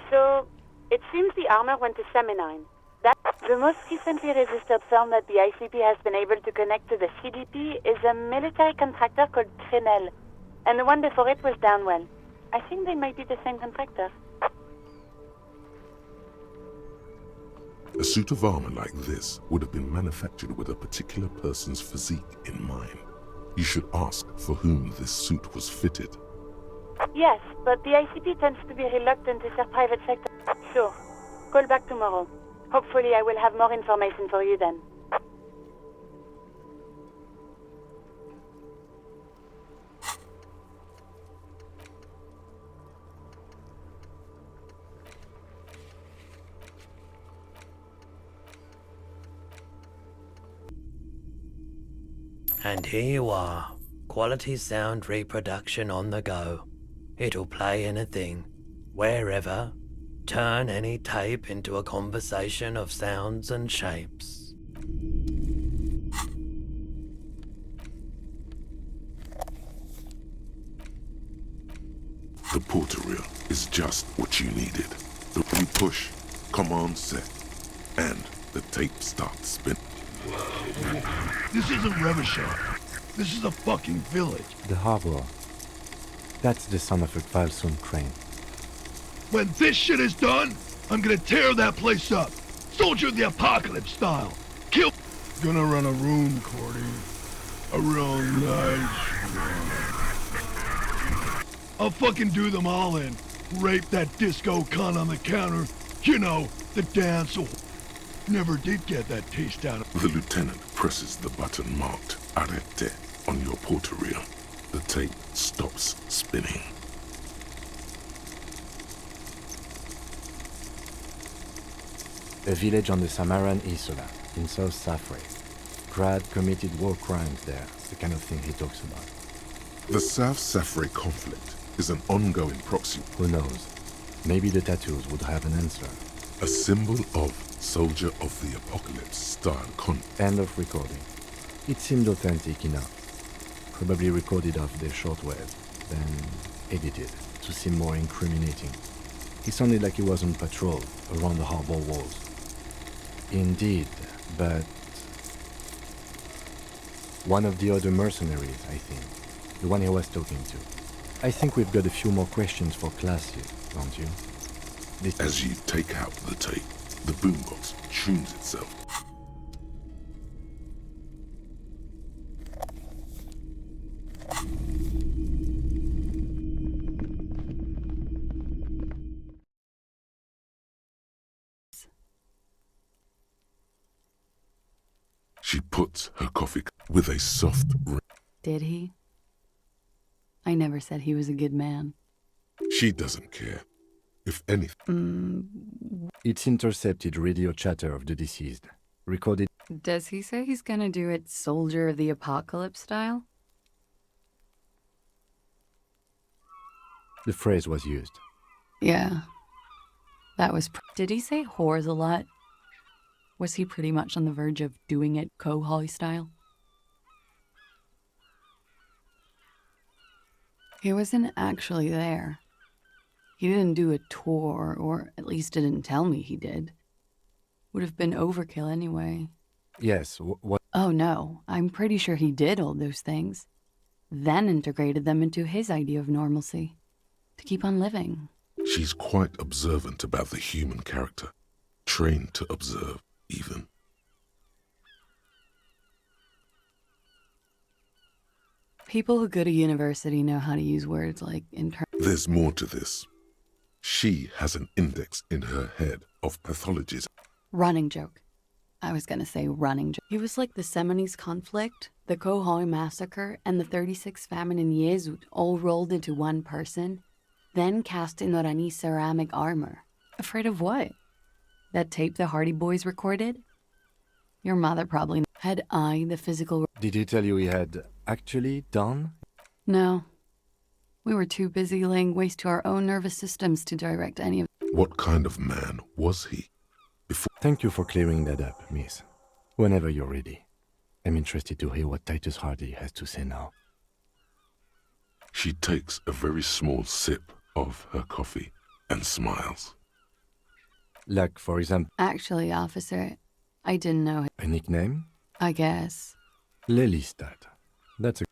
So, it seems the armor went to Seminine. That's the most recently registered firm that the ICP has been able to connect to the CDP is a military contractor called Trinell, and the one before it was Downwell. I think they might be the same contractor. A suit of armor like this would have been manufactured with a particular person's physique in mind. You should ask for whom this suit was fitted. Yes, but the ICP tends to be reluctant to serve private sector. Sure. Call back tomorrow. Hopefully I will have more information for you then. And here you are, quality sound reproduction on the go. It'll play anything, wherever. Turn any tape into a conversation of sounds and shapes. The porter reel is just what you needed. You push, command set, and the tape starts spinning. This isn't Revachol. This is a fucking village. The harbor. That's the son of a Valson crane. When this shit is done, I'm gonna tear that place up. Soldier of the Apocalypse style. Kill. Gonna run a room, Cordy. A real nice one. I'll fucking do them all in. Rape that disco cunt on the counter. You know, the dance. Never did get that taste out of. The lieutenant presses the button marked Arrête on your porter reel. The tape stops spinning. A village on the Samaran Isla, in South Safra. Brad committed war crimes there, the kind of thing he talks about. The South Safra conflict is an ongoing proxy. Who knows? Maybe the tattoos would have an answer. A symbol of Soldier of the Apocalypse style End of recording. It seemed authentic enough. Probably recorded off the shortwave, then edited to seem more incriminating. He sounded like he was on patrol around the harbor walls. Indeed, but one of the other mercenaries, I think. The one he was talking to. I think we've got a few more questions for class here, don't you? As you take out the tape, the boombox tunes itself. She puts her coffee with a soft ring. Did he? I never said he was a good man. She doesn't care. If anything. It's intercepted radio chatter of the deceased. Recorded. Does he say he's gonna do it Soldier of the Apocalypse style? The phrase was used. Yeah. That was... Did he say whores a lot? Was he pretty much on the verge of doing it Kohoi style? He wasn't actually there. He didn't do a tour, or at least didn't tell me he did. Would have been overkill anyway. Yes, what? Oh no, I'm pretty sure he did all those things. Then integrated them into his idea of normalcy. To keep on living. She's quite observant about the human character. Trained to observe, even. People who go to university know how to use words like There's more to this. She has an index in her head of pathologies. Running joke. I was gonna say running joke. He was like the Seminese conflict, the Kohoi massacre, and the 36 famine in Yezud all rolled into one person, then cast in Orani ceramic armor. Afraid of what? That tape the Hardy Boys recorded? Your mother probably had I the physical... Did he tell you he had actually done? No. We were too busy laying waste to our own nervous systems to direct any of... What kind of man was he? Thank you for clearing that up, miss. Whenever you're ready. I'm interested to hear what Titus Hardy has to say now. She takes a very small sip of her coffee and smiles. Like, for example, Actually, officer, I didn't know him. a nickname? I guess. Lelystad.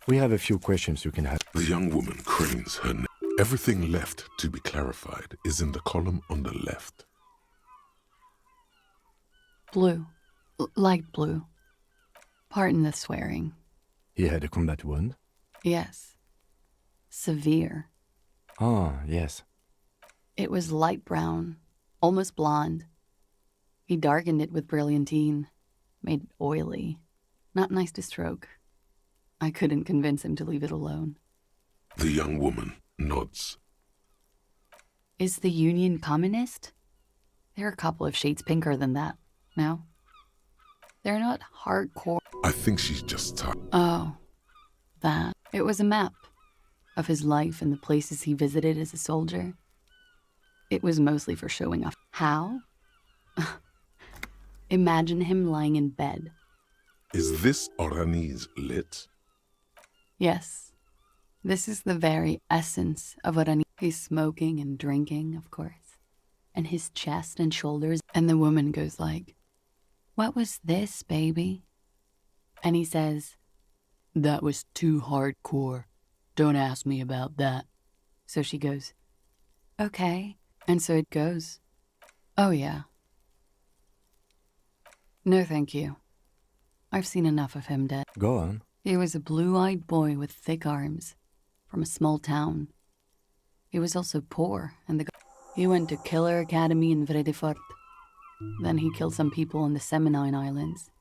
We have a few questions you can have. The young woman cranes her neck. Everything left to be clarified is in the column on the left. Blue. Light blue. Pardon the swearing. He had a combat wound? Yes. Severe. Ah, yes. It was light brown, almost blonde. He darkened it with brilliantine, made it oily. Not nice to stroke. I couldn't convince him to leave it alone. The young woman nods. Is the Union communist? They're a couple of shades pinker than that, no? They're not hardcore. I think she's just tired. Oh, that. It was a map of his life and the places he visited as a soldier. It was mostly for showing off. How? Imagine him lying in bed. Is this Orani's lit? Yes. This is the very essence of what I need. He's smoking and drinking, of course. And his chest and shoulders. And the woman goes like, "What was this, baby?" And he says, "That was too hardcore. Don't ask me about that." So she goes, "Okay." And so it goes. Oh, yeah. No, thank you. I've seen enough of him dead. Go on. He was a blue-eyed boy with thick arms, from a small town. He was also poor, and he went to Killer Academy in Vredefort. Then he killed some people on the Seminine Islands,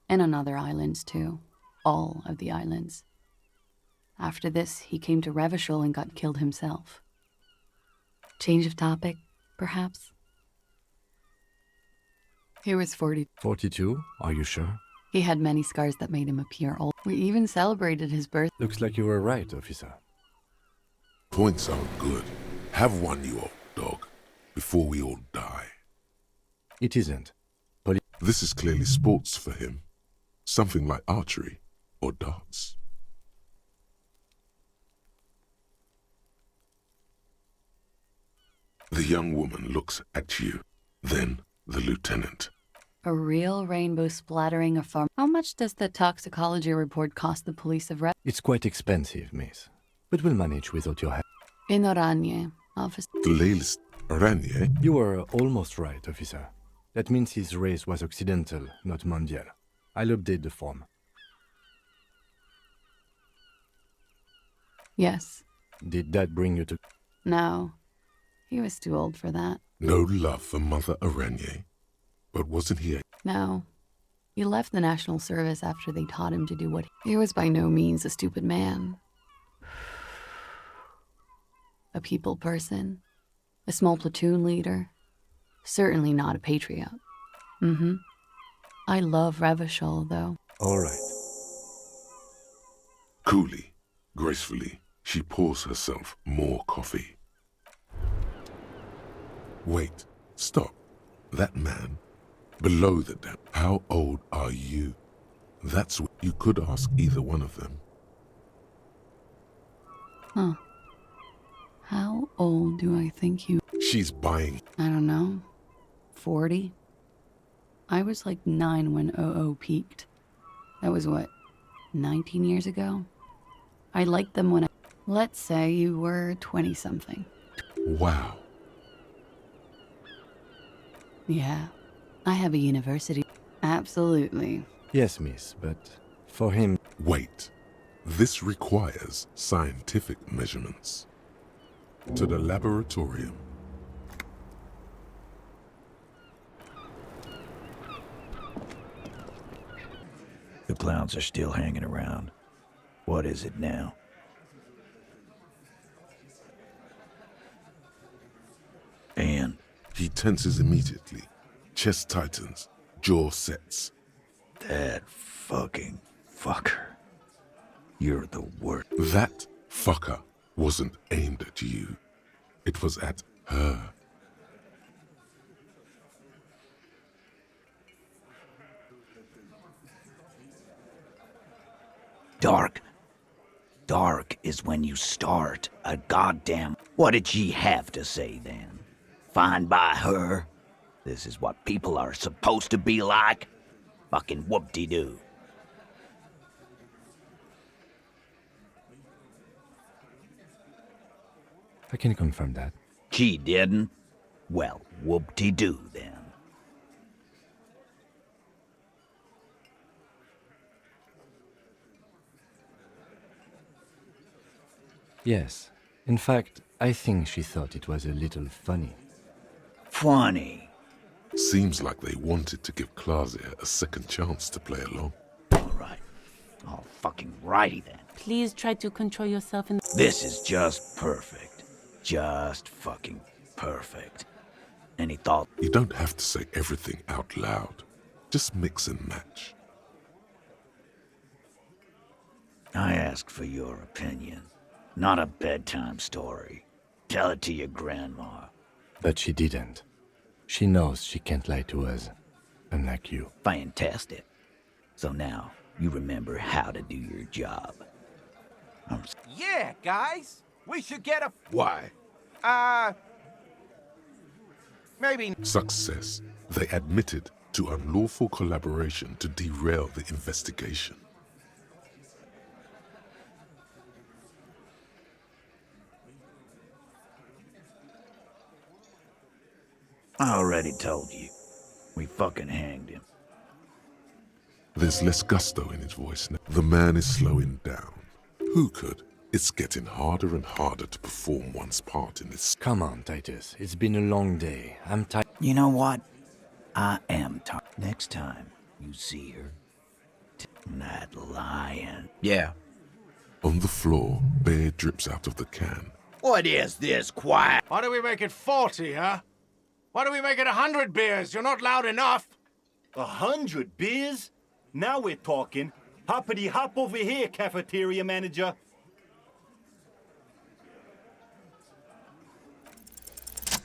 and on other islands too. All of the islands. After this, he came to Revachol and got killed himself. Change of topic, perhaps? He was 40. 42? Are you sure? He had many scars that made him appear old. We even celebrated his birth. Looks like you were right, officer. Points are good. Have one, you old dog, before we all die. It isn't. This is clearly sports for him. Something like archery or darts. The young woman looks at you, then the lieutenant. A real rainbow splattering of farm. How much does the toxicology report cost the police of It's quite expensive, miss. But we'll manage without your help. In Oranje, officer. The latest Oranje? You were almost right, officer. That means his race was occidental, not mondial. I'll update the form. Yes. Did that bring you to... No. He was too old for that. No love for Mother Oranje. But wasn't he a... No. He left the National Service after they taught him to do what he was by no means a stupid man. A people person. A small platoon leader. Certainly not a patriot. I love Revachol, though. All right. Coolly, gracefully, she pours herself more coffee. Wait, stop. That man, below the dam. How old are you? That's what you could ask either one of them. Huh. How old do I think you... She's buying. I don't know. 40? I was like 9 when OO peaked. That was what, 19 years ago? I liked them when I... Let's say you were 20-something. Wow. Yeah. I have a university. Absolutely. Yes, miss, but for him... Wait. This requires scientific measurements. To the laboratorium. The clowns are still hanging around. What is it now? And? He tenses immediately. Chest tightens. Jaw sets. That fucking fucker. You're the worst. That fucker wasn't aimed at you. It was at her. dark. Dark is when you start a goddamn... What did she have to say then? Fine by her? This is what people are supposed to be like? Fucking whoop-de-doo. I can confirm that. She didn't? Well, whoop-de-doo then. Yes. In fact, I think she thought it was a little funny. Funny? Seems like they wanted to give Claudia a second chance to play along. Alright. All fucking righty then. Please try to control yourself and... This is just perfect. Just fucking perfect. Any thought? You don't have to say everything out loud. Just mix and match. I ask for your opinion. Not a bedtime story. Tell it to your grandma. But she didn't. She knows she can't lie to us, unlike you. Fantastic. So now, you remember how to do your job. Yeah, guys! We should get a... Why? Maybe... Success. They admitted to unlawful collaboration to derail the investigation. I already told you. We fucking hanged him. There's less gusto in his voice now. The man is slowing down. Who could? It's getting harder and harder to perform one's part in this. Come on, Titus. It's been a long day. I'm tired. You know what? I am tired. Next time you see her, that lion. Yeah. On the floor, beer drips out of the can. What is this, quiet? Why do we make it 40, huh? Why do we make it 100 beers? You're not loud enough. 100 beers? Now we're talking. Hoppity hop over here, cafeteria manager.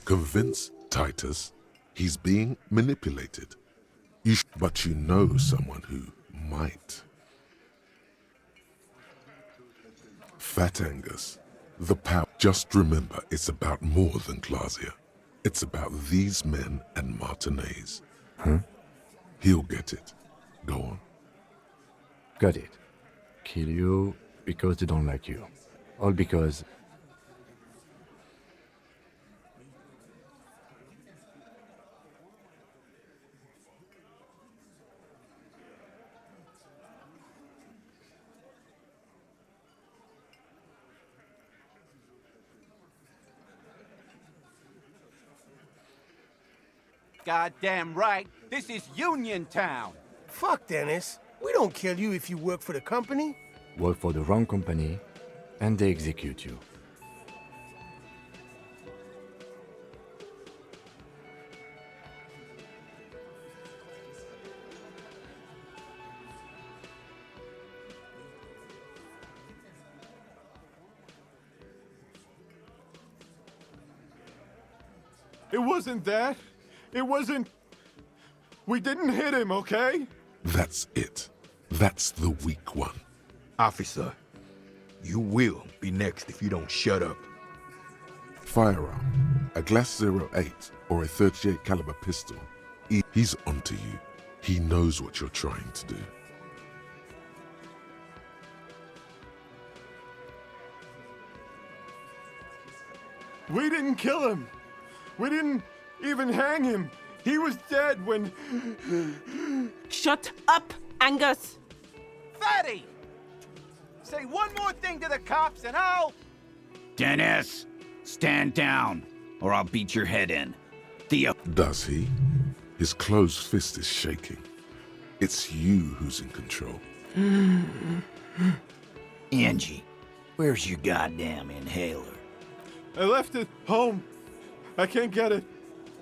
Convince Titus he's being manipulated. But you know someone who might. Fat Angus, the power. Just remember, it's about more than Claudia. It's about these men and Martinez. Huh? He'll get it. Go on. Got it. Kill you because they don't like you. All because... Goddamn right. This is Union Town. Fuck, Dennis. We don't kill you if you work for the company. Work for the wrong company, and they execute you. It wasn't that. It wasn't... We didn't hit him, okay? That's it. That's the weak one. Officer, you will be next if you don't shut up. Firearm, a Glass 08 or a 38 caliber pistol. He's onto you. He knows what you're trying to do. We didn't kill him. We didn't even hang him. He was dead when... Shut up, Angus! Fatty! Say one more thing to the cops and I'll... Dennis, stand down, or I'll beat your head in. Theo... Does he? His closed fist is shaking. It's you who's in control. Angie, where's your goddamn inhaler? I left it home. I can't get it.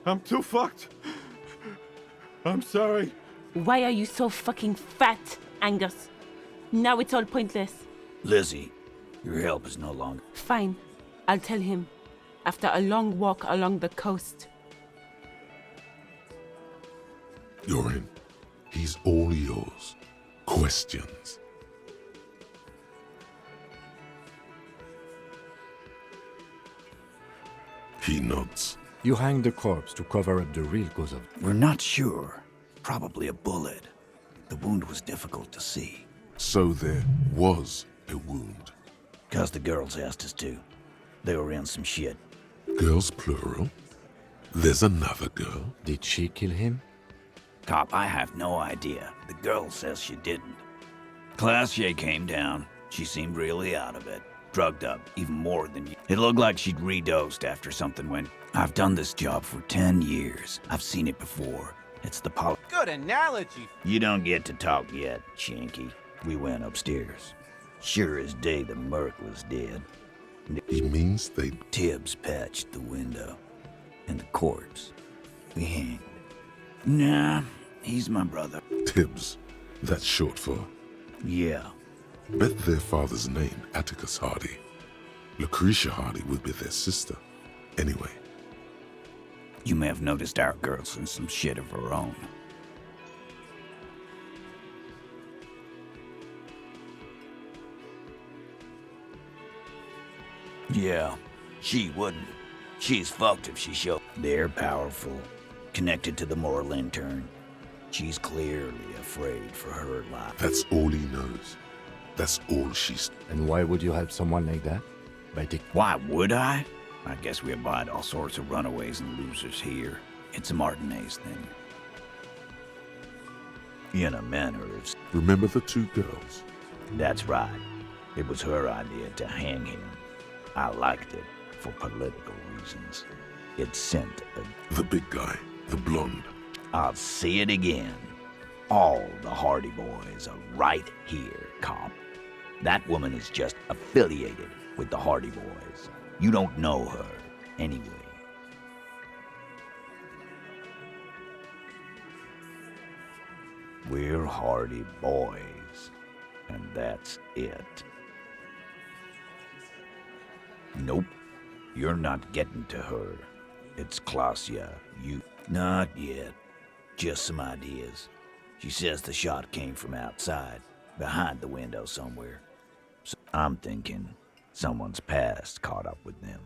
I'm too fucked. I'm sorry. Why are you so fucking fat, Angus? Now it's all pointless. Lizzie, your help is no longer... Fine. I'll tell him. After a long walk along the coast. You're in. He's all yours. Questions. He nods. You hang the corpse to cover up the real cause of... We're not sure. Probably a bullet. The wound was difficult to see. So there was a wound. 'Cause the girls asked us to. They were in some shit. Girls plural? There's another girl? Did she kill him? Cop, I have no idea. The girl says she didn't. Classier came down. She seemed really out of it. Drugged up, even more than you. It looked like she'd redosed after something went. I've done this job for 10 years. I've seen it before. It's the Good analogy. You don't get to talk yet, Shanky. We went upstairs. Sure as day the Merc was dead. He means they... Tibbs patched the window. And the corpse. We hanged. Nah, he's my brother. Tibbs. That's short for... Yeah. Bet their father's name, Atticus Hardy. Lucretia Hardy would be their sister. Anyway. You may have noticed our girl's in some shit of her own. Yeah, she wouldn't. She's fucked if she showed. They're powerful, connected to the Moorland turn. She's clearly afraid for her life. That's all he knows. That's all she's... And why would you help someone like that? Why would I? I guess we abide all sorts of runaways and losers here. It's a Martinez thing. In a manner of... Remember the two girls? That's right. It was her idea to hang him. I liked it for political reasons. It sent a... The big guy, the blonde. I'll see it again. All the Hardy boys are right here, Cop. That woman is just affiliated with the Hardy boys. You don't know her, anyway. We're Hardy boys, and that's it. Nope, you're not getting to her. It's Klasia, you... Not yet. Just some ideas. She says the shot came from outside, behind the window somewhere. So I'm thinking someone's past caught up with them.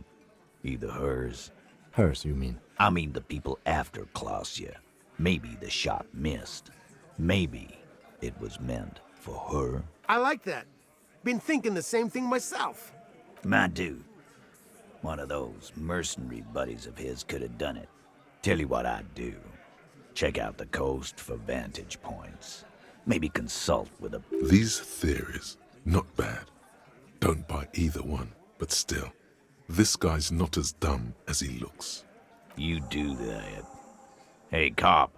Either hers... Hers, you mean? I mean the people after Klasia. Maybe the shot missed. Maybe it was meant for her. I like that. Been thinking the same thing myself. My dude. One of those mercenary buddies of his could have done it. Tell you what I'd do. Check out the coast for vantage points. Maybe consult with a... These theories, not bad. Don't buy either one, but still. This guy's not as dumb as he looks. You do that. Hey, Cop.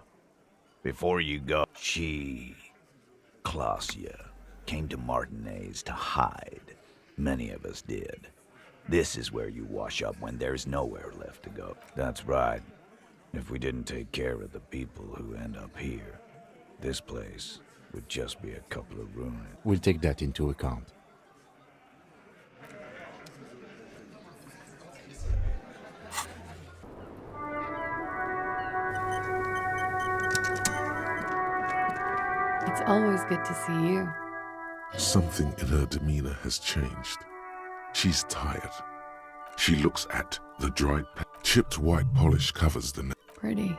Before you go, Klasia, came to Martinez to hide. Many of us did. This is where you wash up when there's nowhere left to go. That's right. If we didn't take care of the people who end up here, this place would just be a couple of ruins. We'll take that into account. It's always good to see you. Something in her demeanor has changed. She's tired. She looks at the dried chipped white polish covers the neck. Pretty.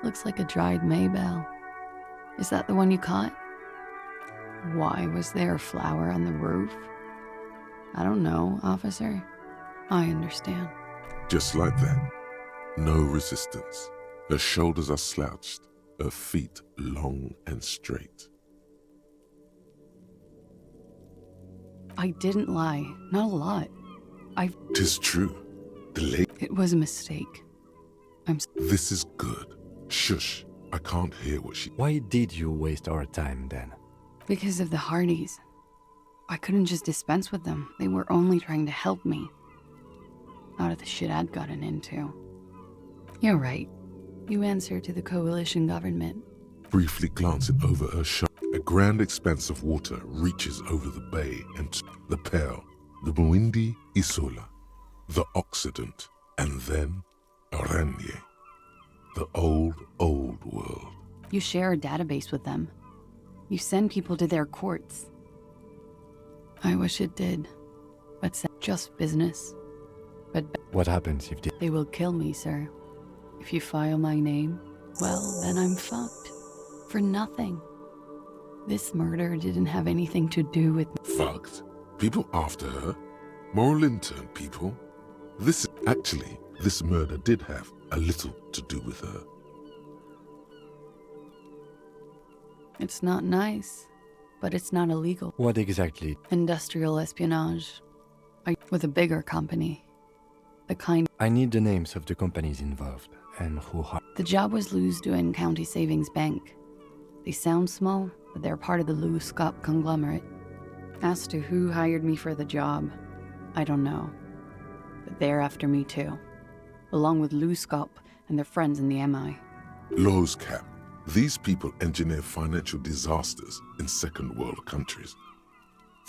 Looks like a dried Maybell. Is that the one you caught? Why was there a flower on the roof? I don't know, officer. I understand. Just like that. No resistance. Her shoulders are slouched, her feet long and straight. I didn't lie. Not a lot. 'Tis true. It was a mistake. This is good. Shush. I can't hear what she... Why did you waste our time then? Because of the Hardys. I couldn't just dispense with them. They were only trying to help me. Out of the shit I'd gotten into. You're right. You answer to the coalition government. Briefly glancing over her shoulder. A grand expanse of water reaches over the bay and the Pearl, the Muindi Isola, the Occident, and then Oranje, the old world. You share a database with them. You send people to their courts. I wish it did, but just business. But What happens if They will kill me, sir. If you file my name, well, then I'm fucked. For nothing. This murder didn't have anything to do with... Fucked? People after her? Moral intern people? This murder did have a little to do with her. It's not nice, but it's not illegal. What exactly? Industrial espionage. With a bigger company. The kind... I need the names of the companies involved and who are... The job was Louisdouen County Savings Bank. They sound small, but they're part of the Louis Scott conglomerate. As to who hired me for the job, I don't know. But they're after me too. Along with Louis Scott and their friends in the MI. Laws cap. These people engineer financial disasters in second world countries.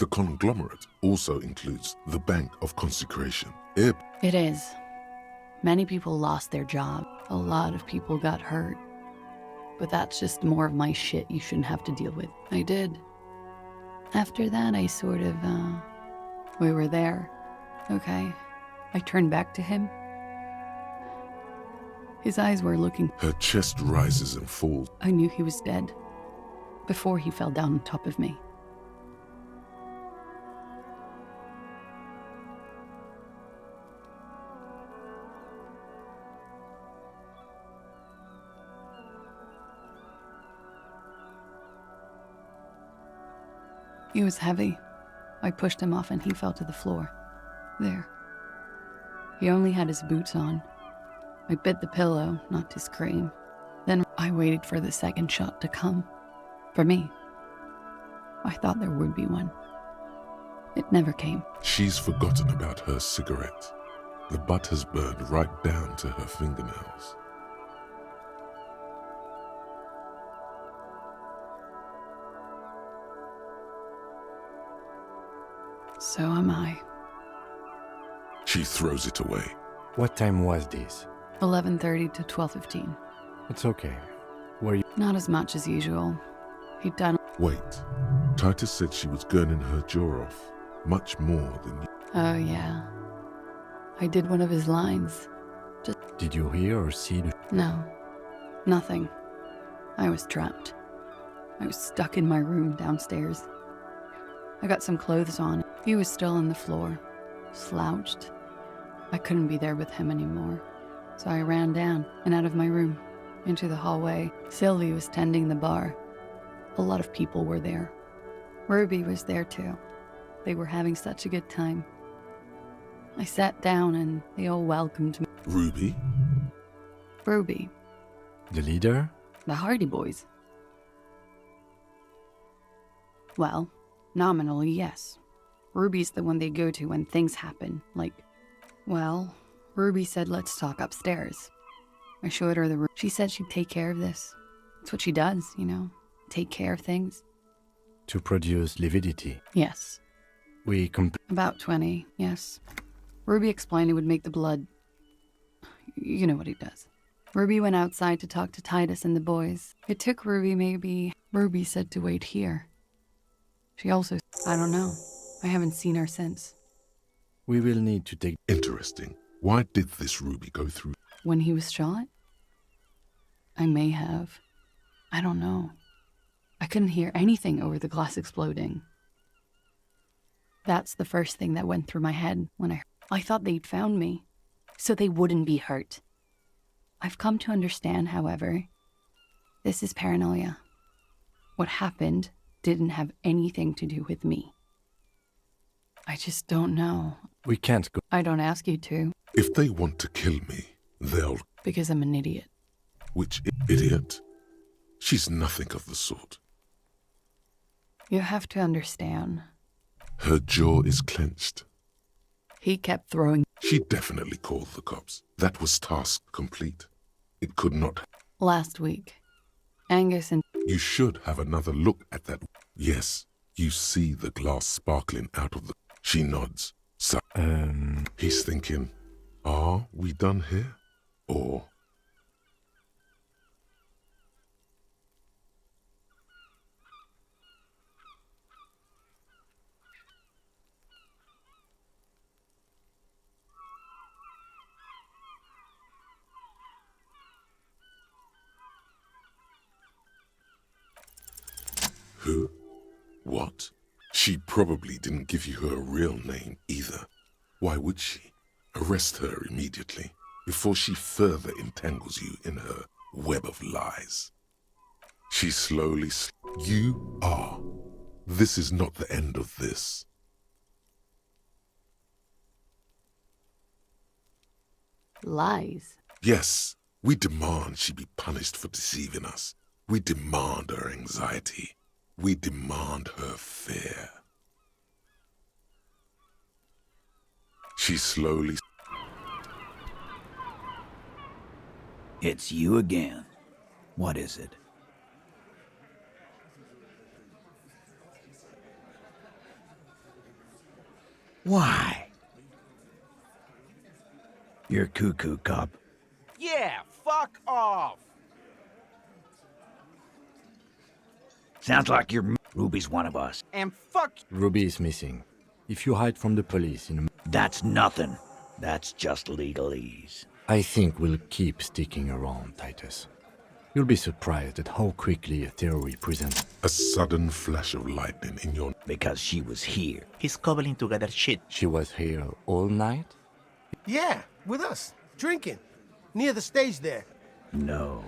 The conglomerate also includes the Bank of Consecration. It is. Many people lost their job. A lot of people got hurt. But that's just more of my shit you shouldn't have to deal with. I did. After that, I sort of, we were there. Okay. I turned back to him. His eyes were looking... Her chest rises and falls. I knew he was dead. Before he fell down on top of me. He was heavy. I pushed him off and he fell to the floor. There. He only had his boots on. I bit the pillow, not to scream. Then I waited for the second shot to come. For me. I thought there would be one. It never came. She's forgotten about her cigarette. The butt has burned right down to her fingernails. So am I. She throws it away. What time was this? 11:30 to 12:15. It's okay. Were you... Not as much as usual. He'd done... Wait. Titus said she was gurning her jaw off. Much more than you. Oh, yeah. I did one of his lines. Just... Did you hear or see the... No. Nothing. I was trapped. I was stuck in my room downstairs. I got some clothes on. He was still on the floor, slouched. I couldn't be there with him anymore. So I ran down and out of my room, into the hallway. Sylvie was tending the bar. A lot of people were there. Ruby was there too. They were having such a good time. I sat down and they all welcomed me. Ruby? Ruby. The leader? The Hardy Boys. Well, nominally, yes. Ruby's the one they go to when things happen, like... Well, Ruby said let's talk upstairs. I showed her the room. She said she'd take care of this. It's what she does, you know, take care of things. To produce lividity? Yes. We About 20, yes. Ruby explained it would make the blood... You know what he does. Ruby went outside to talk to Titus and the boys. It took Ruby maybe... Ruby said to wait here. She also... I don't know. I haven't seen her since. We will need to take... Interesting. Why did this Ruby go through? When he was shot? I may have. I don't know. I couldn't hear anything over the glass exploding. That's the first thing that went through my head when I thought they'd found me, so they wouldn't be hurt. I've come to understand, however, this is paranoia. What happened didn't have anything to do with me. I just don't know. We can't go. I don't ask you to. If they want to kill me, they'll... Because I'm an idiot. Which idiot? She's nothing of the sort. You have to understand. Her jaw is clenched. He kept throwing... She definitely called the cops. That was task complete. It could not... Last week, Angus and... You should have another look at that. Yes, you see the glass sparkling out of the... She nods. So, he's thinking, are we done here? Or... Who? What? She probably didn't give you her real name either. Why would she? Arrest her immediately, before she further entangles you in her web of lies. She slowly... You are. This is not the end of this. Lies. Yes, we demand she be punished for deceiving us. We demand her anxiety. We demand her fear. She slowly... It's you again. What is it? Why? You're cuckoo, cop. Yeah, fuck off! Sounds like you're... Ruby's one of us. And fuck... Ruby is missing. If you hide from the police in a... That's nothing. That's just legalese. I think we'll keep sticking around, Titus. You'll be surprised at how quickly a theory presents. A sudden flash of lightning in your... Because she was here. He's cobbling together shit. She was here all night? Yeah, with us, drinking, near the stage there. No.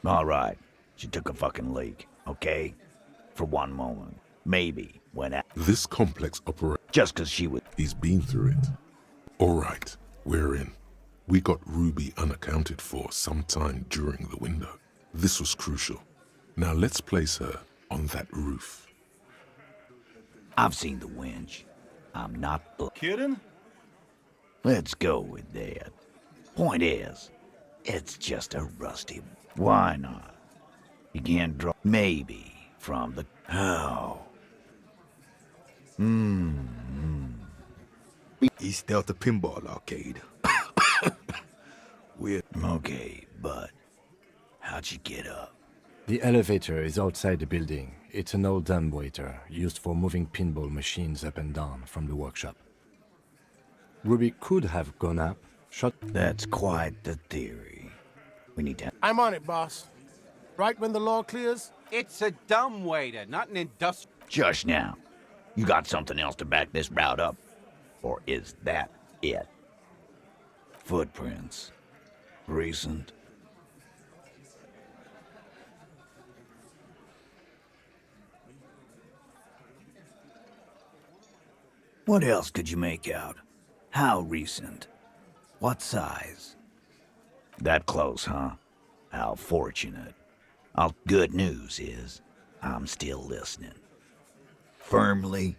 All right. She took a fucking leak, okay? For one moment. Maybe when I... This complex operates... Just because she was... He's been through it. All right, we're in. We got Ruby unaccounted for sometime during the window. This was crucial. Now let's place her on that roof. I've seen the winch. I'm not... Kidding? Let's go with that. Point is, it's just a rusty... Why not? You can't draw... Maybe from the... How? East Delta Pinball Arcade. Okay, but how'd you get up? The elevator is outside the building. It's an old dumbwaiter used for moving pinball machines up and down from the workshop. Ruby could have gone up, shot... That's quite the theory. We need to... I'm on it, boss. Right when the law clears? It's a dumbwaiter, not an industrial... Just now. You got something else to back this route up? Or is that it? Footprints. Recent. What else could you make out? How recent? What size? That close, huh? How fortunate. Good news is, I'm still listening. Firmly,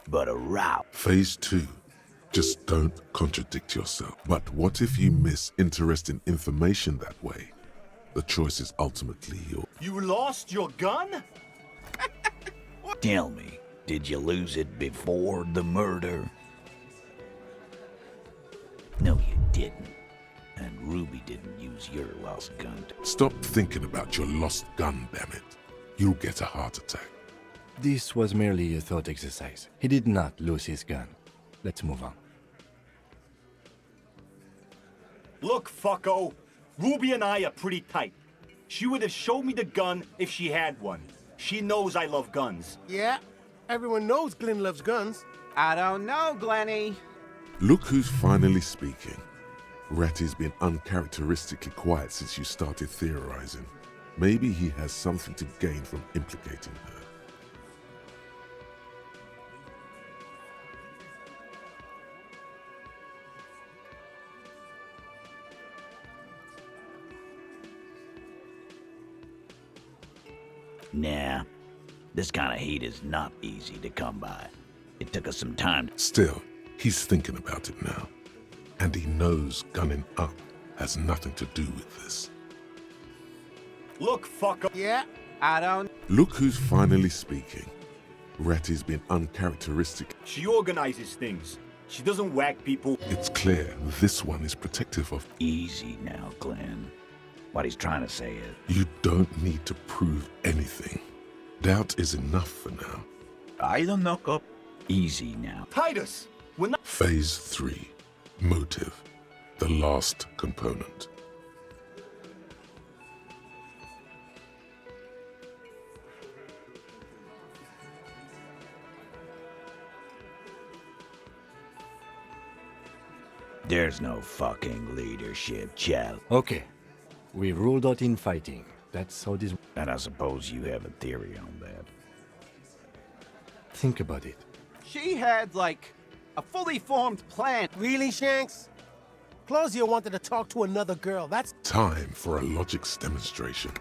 but a route. Phase 2. Just don't contradict yourself. But what if you miss interesting information that way? The choice is ultimately yours. You lost your gun? Tell me, did you lose it before the murder? No, you didn't. And Ruby didn't use your lost gun. Stop thinking about your lost gun, damn it. You'll get a heart attack. This was merely a thought exercise. He did not lose his gun. Let's move on. Look, fucko. Ruby and I are pretty tight. She would have showed me the gun if she had one. She knows I love guns. Yeah, everyone knows Glenn loves guns. I don't know, Glenny. Look who's finally speaking. Ratty's been uncharacteristically quiet since you started theorizing. Maybe he has something to gain from implicating her. Nah, this kind of heat is not easy to come by. It took us some time. Still, he's thinking about it now. And he knows gunning up has nothing to do with this. Look, fucker. Yeah? I don't... Look who's finally speaking. Ratty's been uncharacteristic. She organizes things. She doesn't whack people. It's clear this one is protective of... Easy now, Glenn. What he's trying to say is... You don't need to prove anything. Doubt is enough for now. I don't knock up. Easy now. Titus! We're not... Phase 3. Motive. The last component. There's no fucking leadership, Chell. Okay. We ruled out infighting. That's how this... And I suppose you have a theory on that. Think about it. She had, like, a fully formed plan. Really, Shanks? Claudia wanted to talk to another girl. That's Time for a logics demonstration.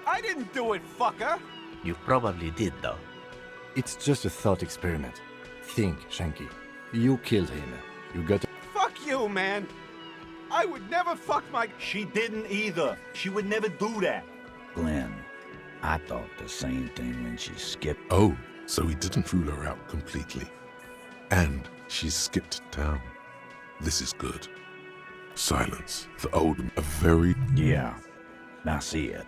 I didn't do it, fucker! You probably did, though. It's just a thought experiment. Think, Shanky. You killed him. You got... Fuck you, man! I would never fuck my... She didn't either. She would never do that. Glenn, I thought the same thing when she skipped. Oh, so he didn't rule her out completely. And she skipped town. This is good. Silence. The old... A very... Yeah, I see it.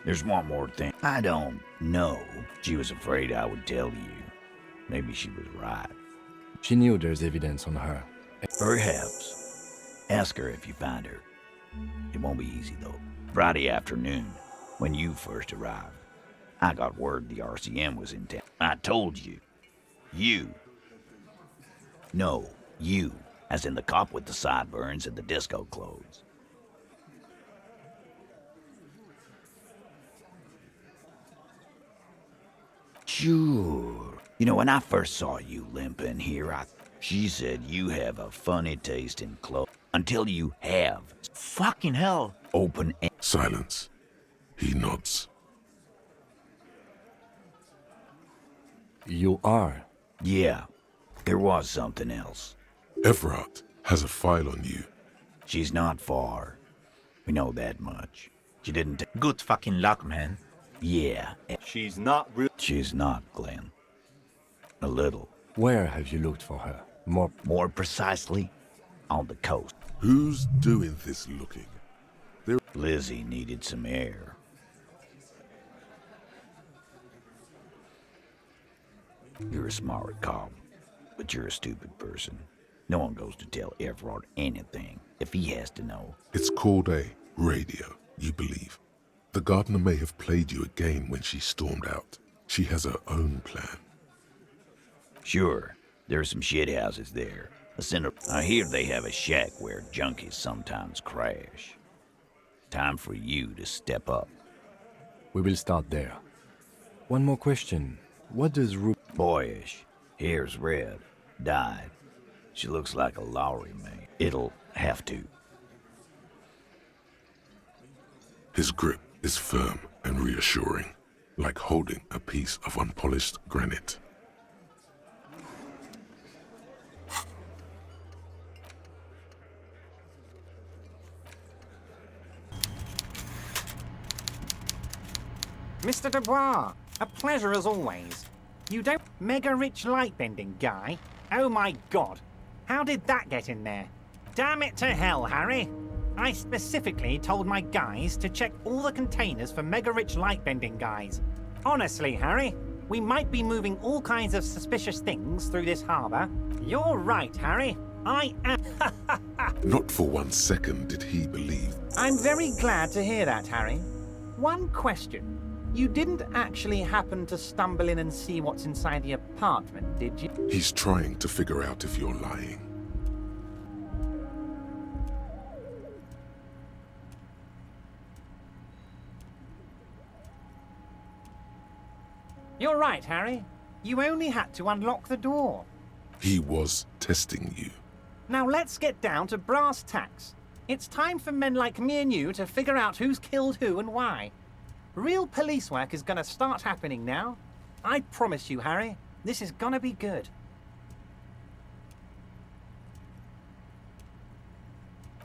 There's one more thing. I don't know. She was afraid I would tell you. Maybe she was right. She knew there's evidence on her. Perhaps. Ask her if you find her. It won't be easy, though. Friday afternoon, when you first arrived, I got word the RCM was in town. I told you. You. No, you. As in the cop with the sideburns and the disco clothes. Sure. You know, when I first saw you limping here, she said you have a funny taste in clothes. Until you have. Fucking hell. Open... Silence. He nods. You are? Yeah. There was something else. Everard has a file on you. She's not far. We know that much. She didn't... Good fucking luck, man. Yeah. She's not real. She's not, Glenn. A little. Where have you looked for her? More precisely, on the coast. Who's doing this looking? Lizzie needed some air. You're a smart cop, but you're a stupid person. No one goes to tell Everard anything if he has to know. It's called a radio, you believe. The gardener may have played you a game when she stormed out. She has her own plan. Sure, there's some shit houses there. I hear they have a shack where junkies sometimes crash. Time for you to step up. We will start there. One more question. What does Boyish. Hair's red. Dyed. She looks like a Lowry man. It'll have to. His grip is firm and reassuring, like holding a piece of unpolished granite. Mr. Dubois, a pleasure as always. You don't... Mega-rich light-bending guy? Oh my god. How did that get in there? Damn it to hell, Harry. I specifically told my guys to check all the containers for mega-rich light-bending guys. Honestly, Harry, we might be moving all kinds of suspicious things through this harbor. You're right, Harry. I am... Not for 1 second did he believe. I'm very glad to hear that, Harry. One question. You didn't actually happen to stumble in and see what's inside the apartment, did you? He's trying to figure out if you're lying. You're right, Harry. You only had to unlock the door. He was testing you. Now let's get down to brass tacks. It's time for men like me and you to figure out who's killed who and why. Real police work is gonna start happening now. I promise you, Harry, this is gonna be good.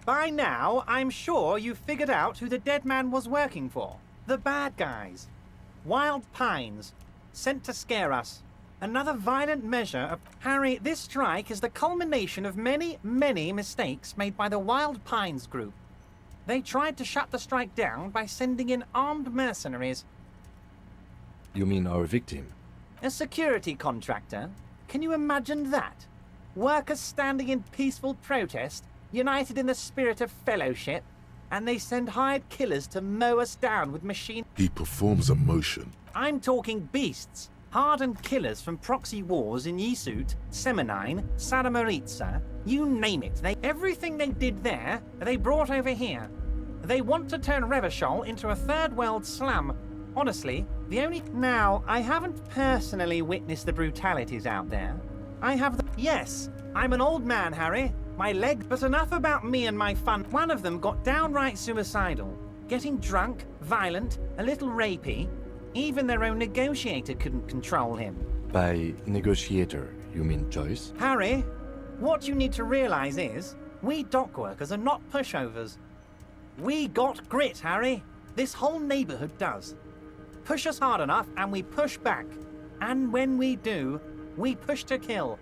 By now, I'm sure you've figured out who the dead man was working for. The bad guys. Wild Pines. Sent to scare us. Another violent measure of... Harry, this strike is the culmination of many, many mistakes made by the Wild Pines group. They tried to shut the strike down by sending in armed mercenaries. You mean our victim? A security contractor? Can you imagine that? Workers standing in peaceful protest, united in the spirit of fellowship, and they send hired killers to mow us down with machine... He performs a motion. I'm talking beasts. Hardened killers from proxy wars in Yisut, Semenine, Saramaritsa, you name it. Everything they did there, they brought over here. They want to turn Revachol into a third world slum. Honestly, the only... Now, I haven't personally witnessed the brutalities out there. I have the... Yes, I'm an old man, Harry. My leg... But enough about me and my fun. One of them got downright suicidal. Getting drunk, violent, a little rapey. Even their own negotiator couldn't control him. By negotiator, you mean Joyce? Harry, what you need to realize is, we dock workers are not pushovers. We got grit, Harry. This whole neighborhood does. Push us hard enough and we push back. And when we do, we push to kill.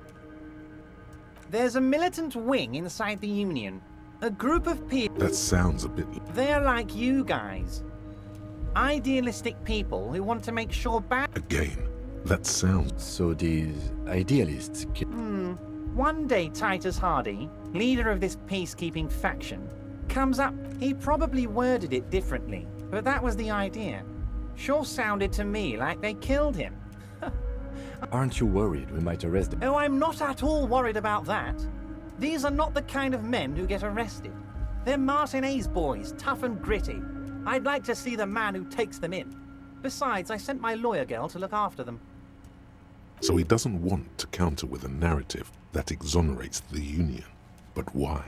There's a militant wing inside the Union. A group of people... That sounds a bit... They're like you guys. Idealistic people who want to make sure Again, that sounds... So these idealists... One day Titus Hardy, leader of this peacekeeping faction, comes up. He probably worded it differently, but that was the idea. Sure sounded to me like they killed him. Aren't you worried we might arrest them? Oh, I'm not at all worried about that. These are not the kind of men who get arrested. They're Martinez boys, tough and gritty. I'd like to see the man who takes them in. Besides, I sent my lawyer girl to look after them. So he doesn't want to counter with a narrative that exonerates the Union. But why?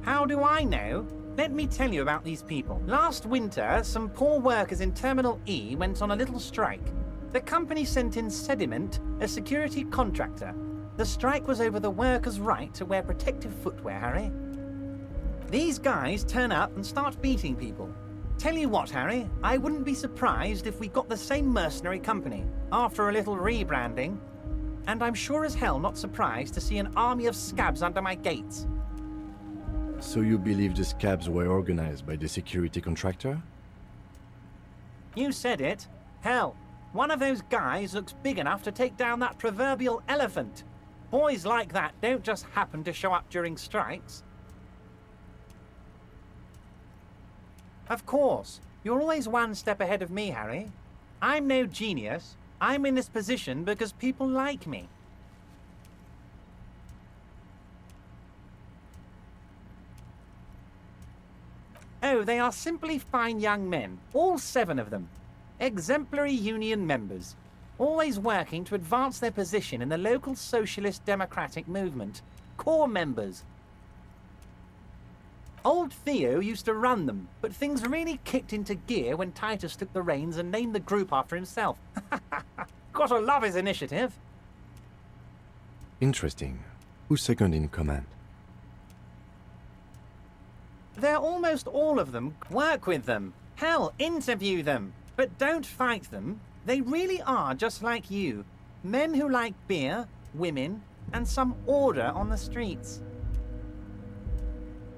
How do I know? Let me tell you about these people. Last winter, some poor workers in Terminal E went on a little strike. The company sent in Sediment, a security contractor. The strike was over the workers' right to wear protective footwear, Harry. These guys turn up and start beating people. Tell you what, Harry, I wouldn't be surprised if we got the same mercenary company after a little rebranding. And I'm sure as hell not surprised to see an army of scabs under my gates. So you believe the scabs were organized by the security contractor? You said it. Hell, one of those guys looks big enough to take down that proverbial elephant. Boys like that don't just happen to show up during strikes. Of course, you're always one step ahead of me, Harry. I'm no genius. I'm in this position because people like me. Oh, they are simply fine young men, all 7 of them. Exemplary Union members, always working to advance their position in the local socialist democratic movement. Core members. Old Theo used to run them, but things really kicked into gear when Titus took the reins and named the group after himself. Gotta love his initiative. Interesting. Who's second in command? They're almost all of them. Work with them. Hell, interview them. But don't fight them. They really are just like you. Men who like beer, women, and some order on the streets.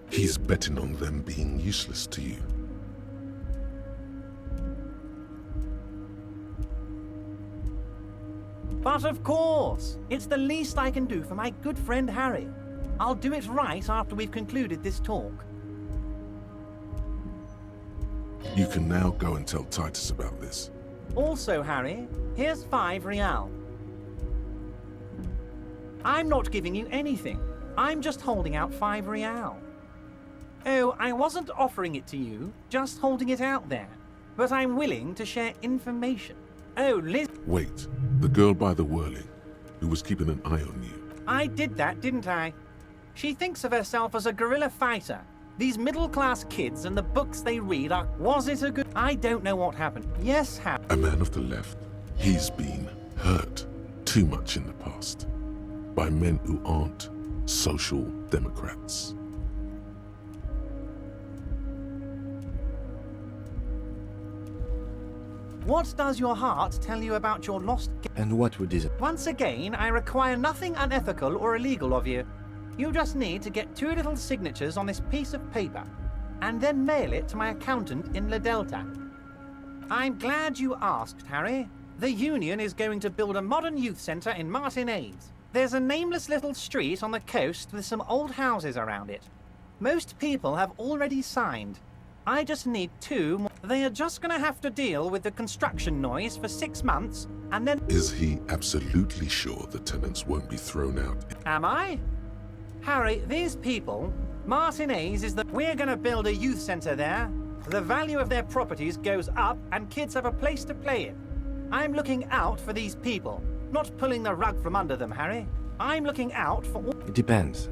He's betting on them being useless to you. But of course, it's the least I can do for my good friend Harry. I'll do it right after we've concluded this talk. You can now go and tell Titus about this. Also, Harry, here's 5 real. I'm not giving you anything. I'm just holding out 5 real. Oh, I wasn't offering it to you, just holding it out there. But I'm willing to share information. Oh, Liz... Wait, the girl by the whirling, who was keeping an eye on you. I did that, didn't I? She thinks of herself as a guerrilla fighter. These middle-class kids and the books they read are... Was it a good... I don't know what happened. Yes, A man of the left. He's been hurt too much in the past by men who aren't social democrats. What does your heart tell you about your lost... And what would this... Once again, I require nothing unethical or illegal of you. You just need to get 2 little signatures on this piece of paper, and then mail it to my accountant in La Delta. I'm glad you asked, Harry. The Union is going to build a modern youth centre in Martinez. There's a nameless little street on the coast with some old houses around it. Most people have already signed. I just need 2 more. They are just going to have to deal with the construction noise for 6 months, and then... Is he absolutely sure the tenants won't be thrown out? Am I? Harry, these people... Martinez is the... We're going to build a youth centre there. The value of their properties goes up, and kids have a place to play in. I'm looking out for these people, not pulling the rug from under them, Harry. I'm looking out for all... It depends.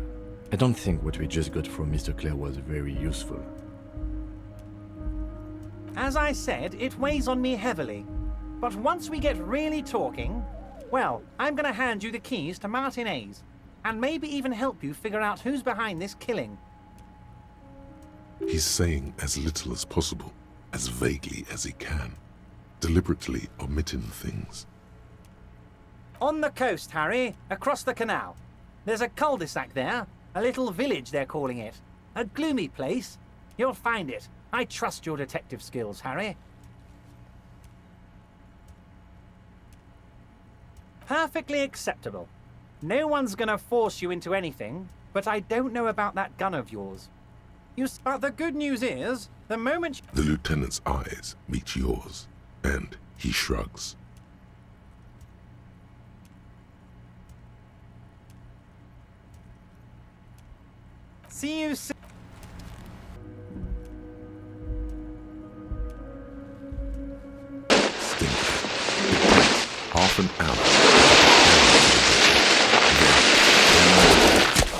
I don't think what we just got from Mr. Clare was very useful. As I said, it weighs on me heavily. But once we get really talking, well, I'm going to hand you the keys to Martinez, and maybe even help you figure out who's behind this killing. He's saying as little as possible, as vaguely as he can, deliberately omitting things. On the coast, Harry, across the canal. There's a cul-de-sac there, a little village they're calling it. A gloomy place. You'll find it. I trust your detective skills, Harry. Perfectly acceptable. No one's gonna force you into anything, but I don't know about that gun of yours. But the good news is, the moment... The lieutenant's eyes meet yours, and he shrugs. See you soon. Half an hour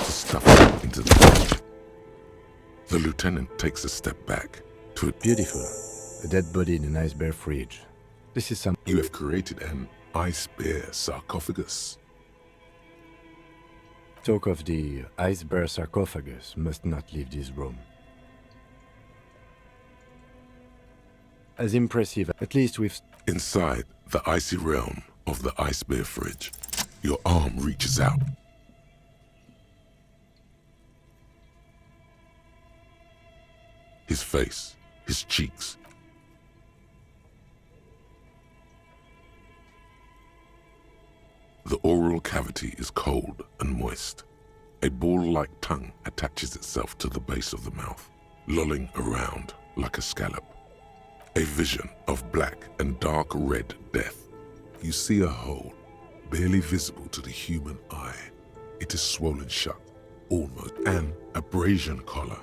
to stuff it into the fridge. The lieutenant takes a step back to it. Beautiful. A dead body in an ice bear fridge. This is some... You have created an ice bear sarcophagus. Talk of the ice bear sarcophagus must not leave this room. As impressive, at least with... Inside the icy realm of the ice bear fridge, your arm reaches out. His face, his cheeks. The oral cavity is cold and moist. A ball-like tongue attaches itself to the base of the mouth, lolling around like a scallop. A vision of black and dark red death. You see a hole, barely visible to the human eye. It is swollen shut, almost. An abrasion collar.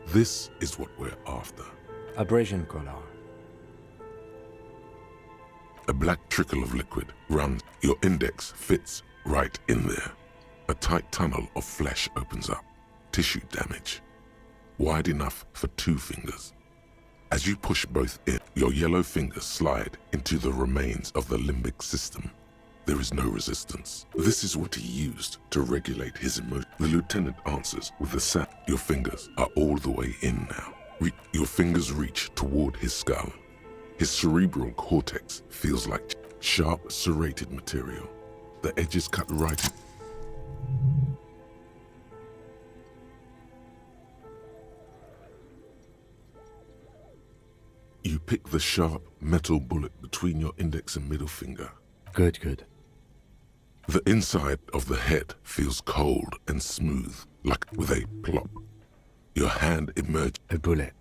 This is what we're after. Abrasion collar. A black trickle of liquid runs. Your index fits right in there. A tight tunnel of flesh opens up. Tissue damage. Wide enough for 2 fingers. As you push both in, your yellow fingers slide into the remains of the limbic system. There is no resistance. This is what he used to regulate his emotion. The lieutenant answers with a sound. Your fingers are all the way in now. Your fingers reach toward his skull. His cerebral cortex feels like sharp, serrated material. The edges cut right in. You pick the sharp metal bullet between your index and middle finger. Good, good. The inside of the head feels cold and smooth, like with a plop. Your hand emerges. A bullet.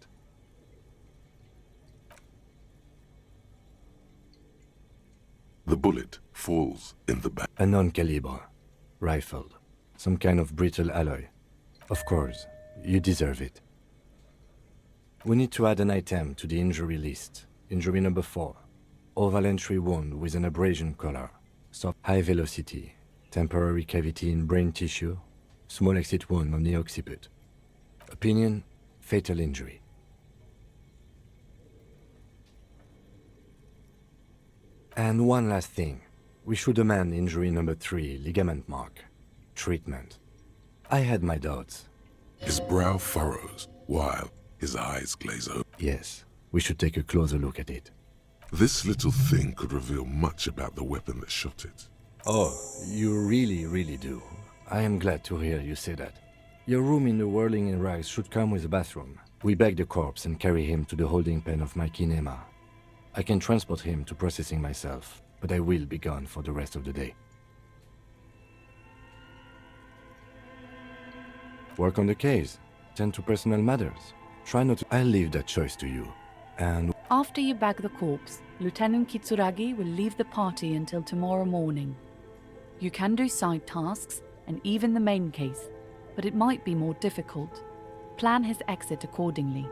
The bullet falls in the back. A non-calibre. Rifled. Some kind of brittle alloy. Of course, you deserve it. We need to add an item to the injury list. Injury number 4. Oval entry wound with an abrasion color. So high velocity. Temporary cavity in brain tissue. Small exit wound on the occiput. Opinion, fatal injury. And one last thing. We should amend injury number 3, ligament mark. Treatment. I had my doubts. His brow furrows, while his eyes glaze over. Yes, we should take a closer look at it. This little thing could reveal much about the weapon that shot it. Oh, you really do. I am glad to hear you say that. Your room in the Whirling in Rags should come with a bathroom. We bag the corpse and carry him to the holding pen of my kinema. I can transport him to processing myself, but I will be gone for the rest of the day. Work on the case. Tend to personal matters. Try not to... I'll leave that choice to you. And... After you bag the corpse, Lieutenant Kitsuragi will leave the party until tomorrow morning. You can do side tasks, and even the main case, but it might be more difficult. Plan his exit accordingly.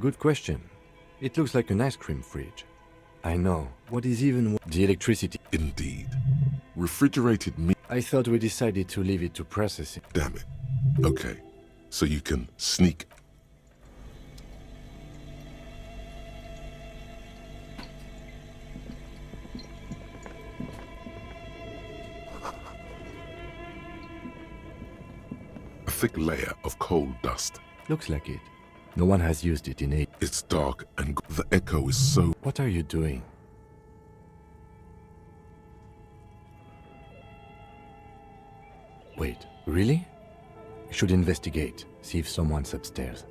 Good question. It looks like an ice cream fridge. I know. What is even... The electricity... Indeed. Refrigerated meat... I thought we decided to leave it to processing. Damn it. Okay. So you can sneak... A thick layer of coal dust. Looks like it. No one has used it in 8. It's dark and the echo is so... What are you doing? Wait, really? I should investigate, see if someone's upstairs.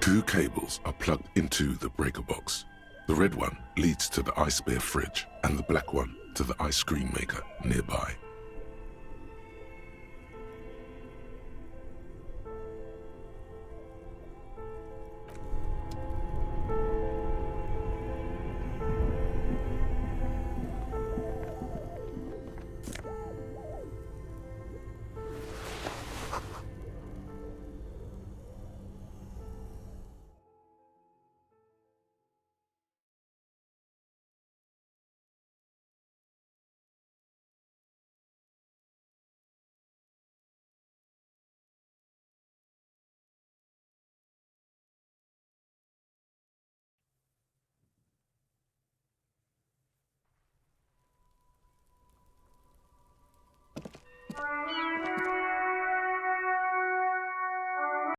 Two cables are plugged into the breaker box. The red one leads to the ice bear fridge, and the black one to the ice cream maker nearby.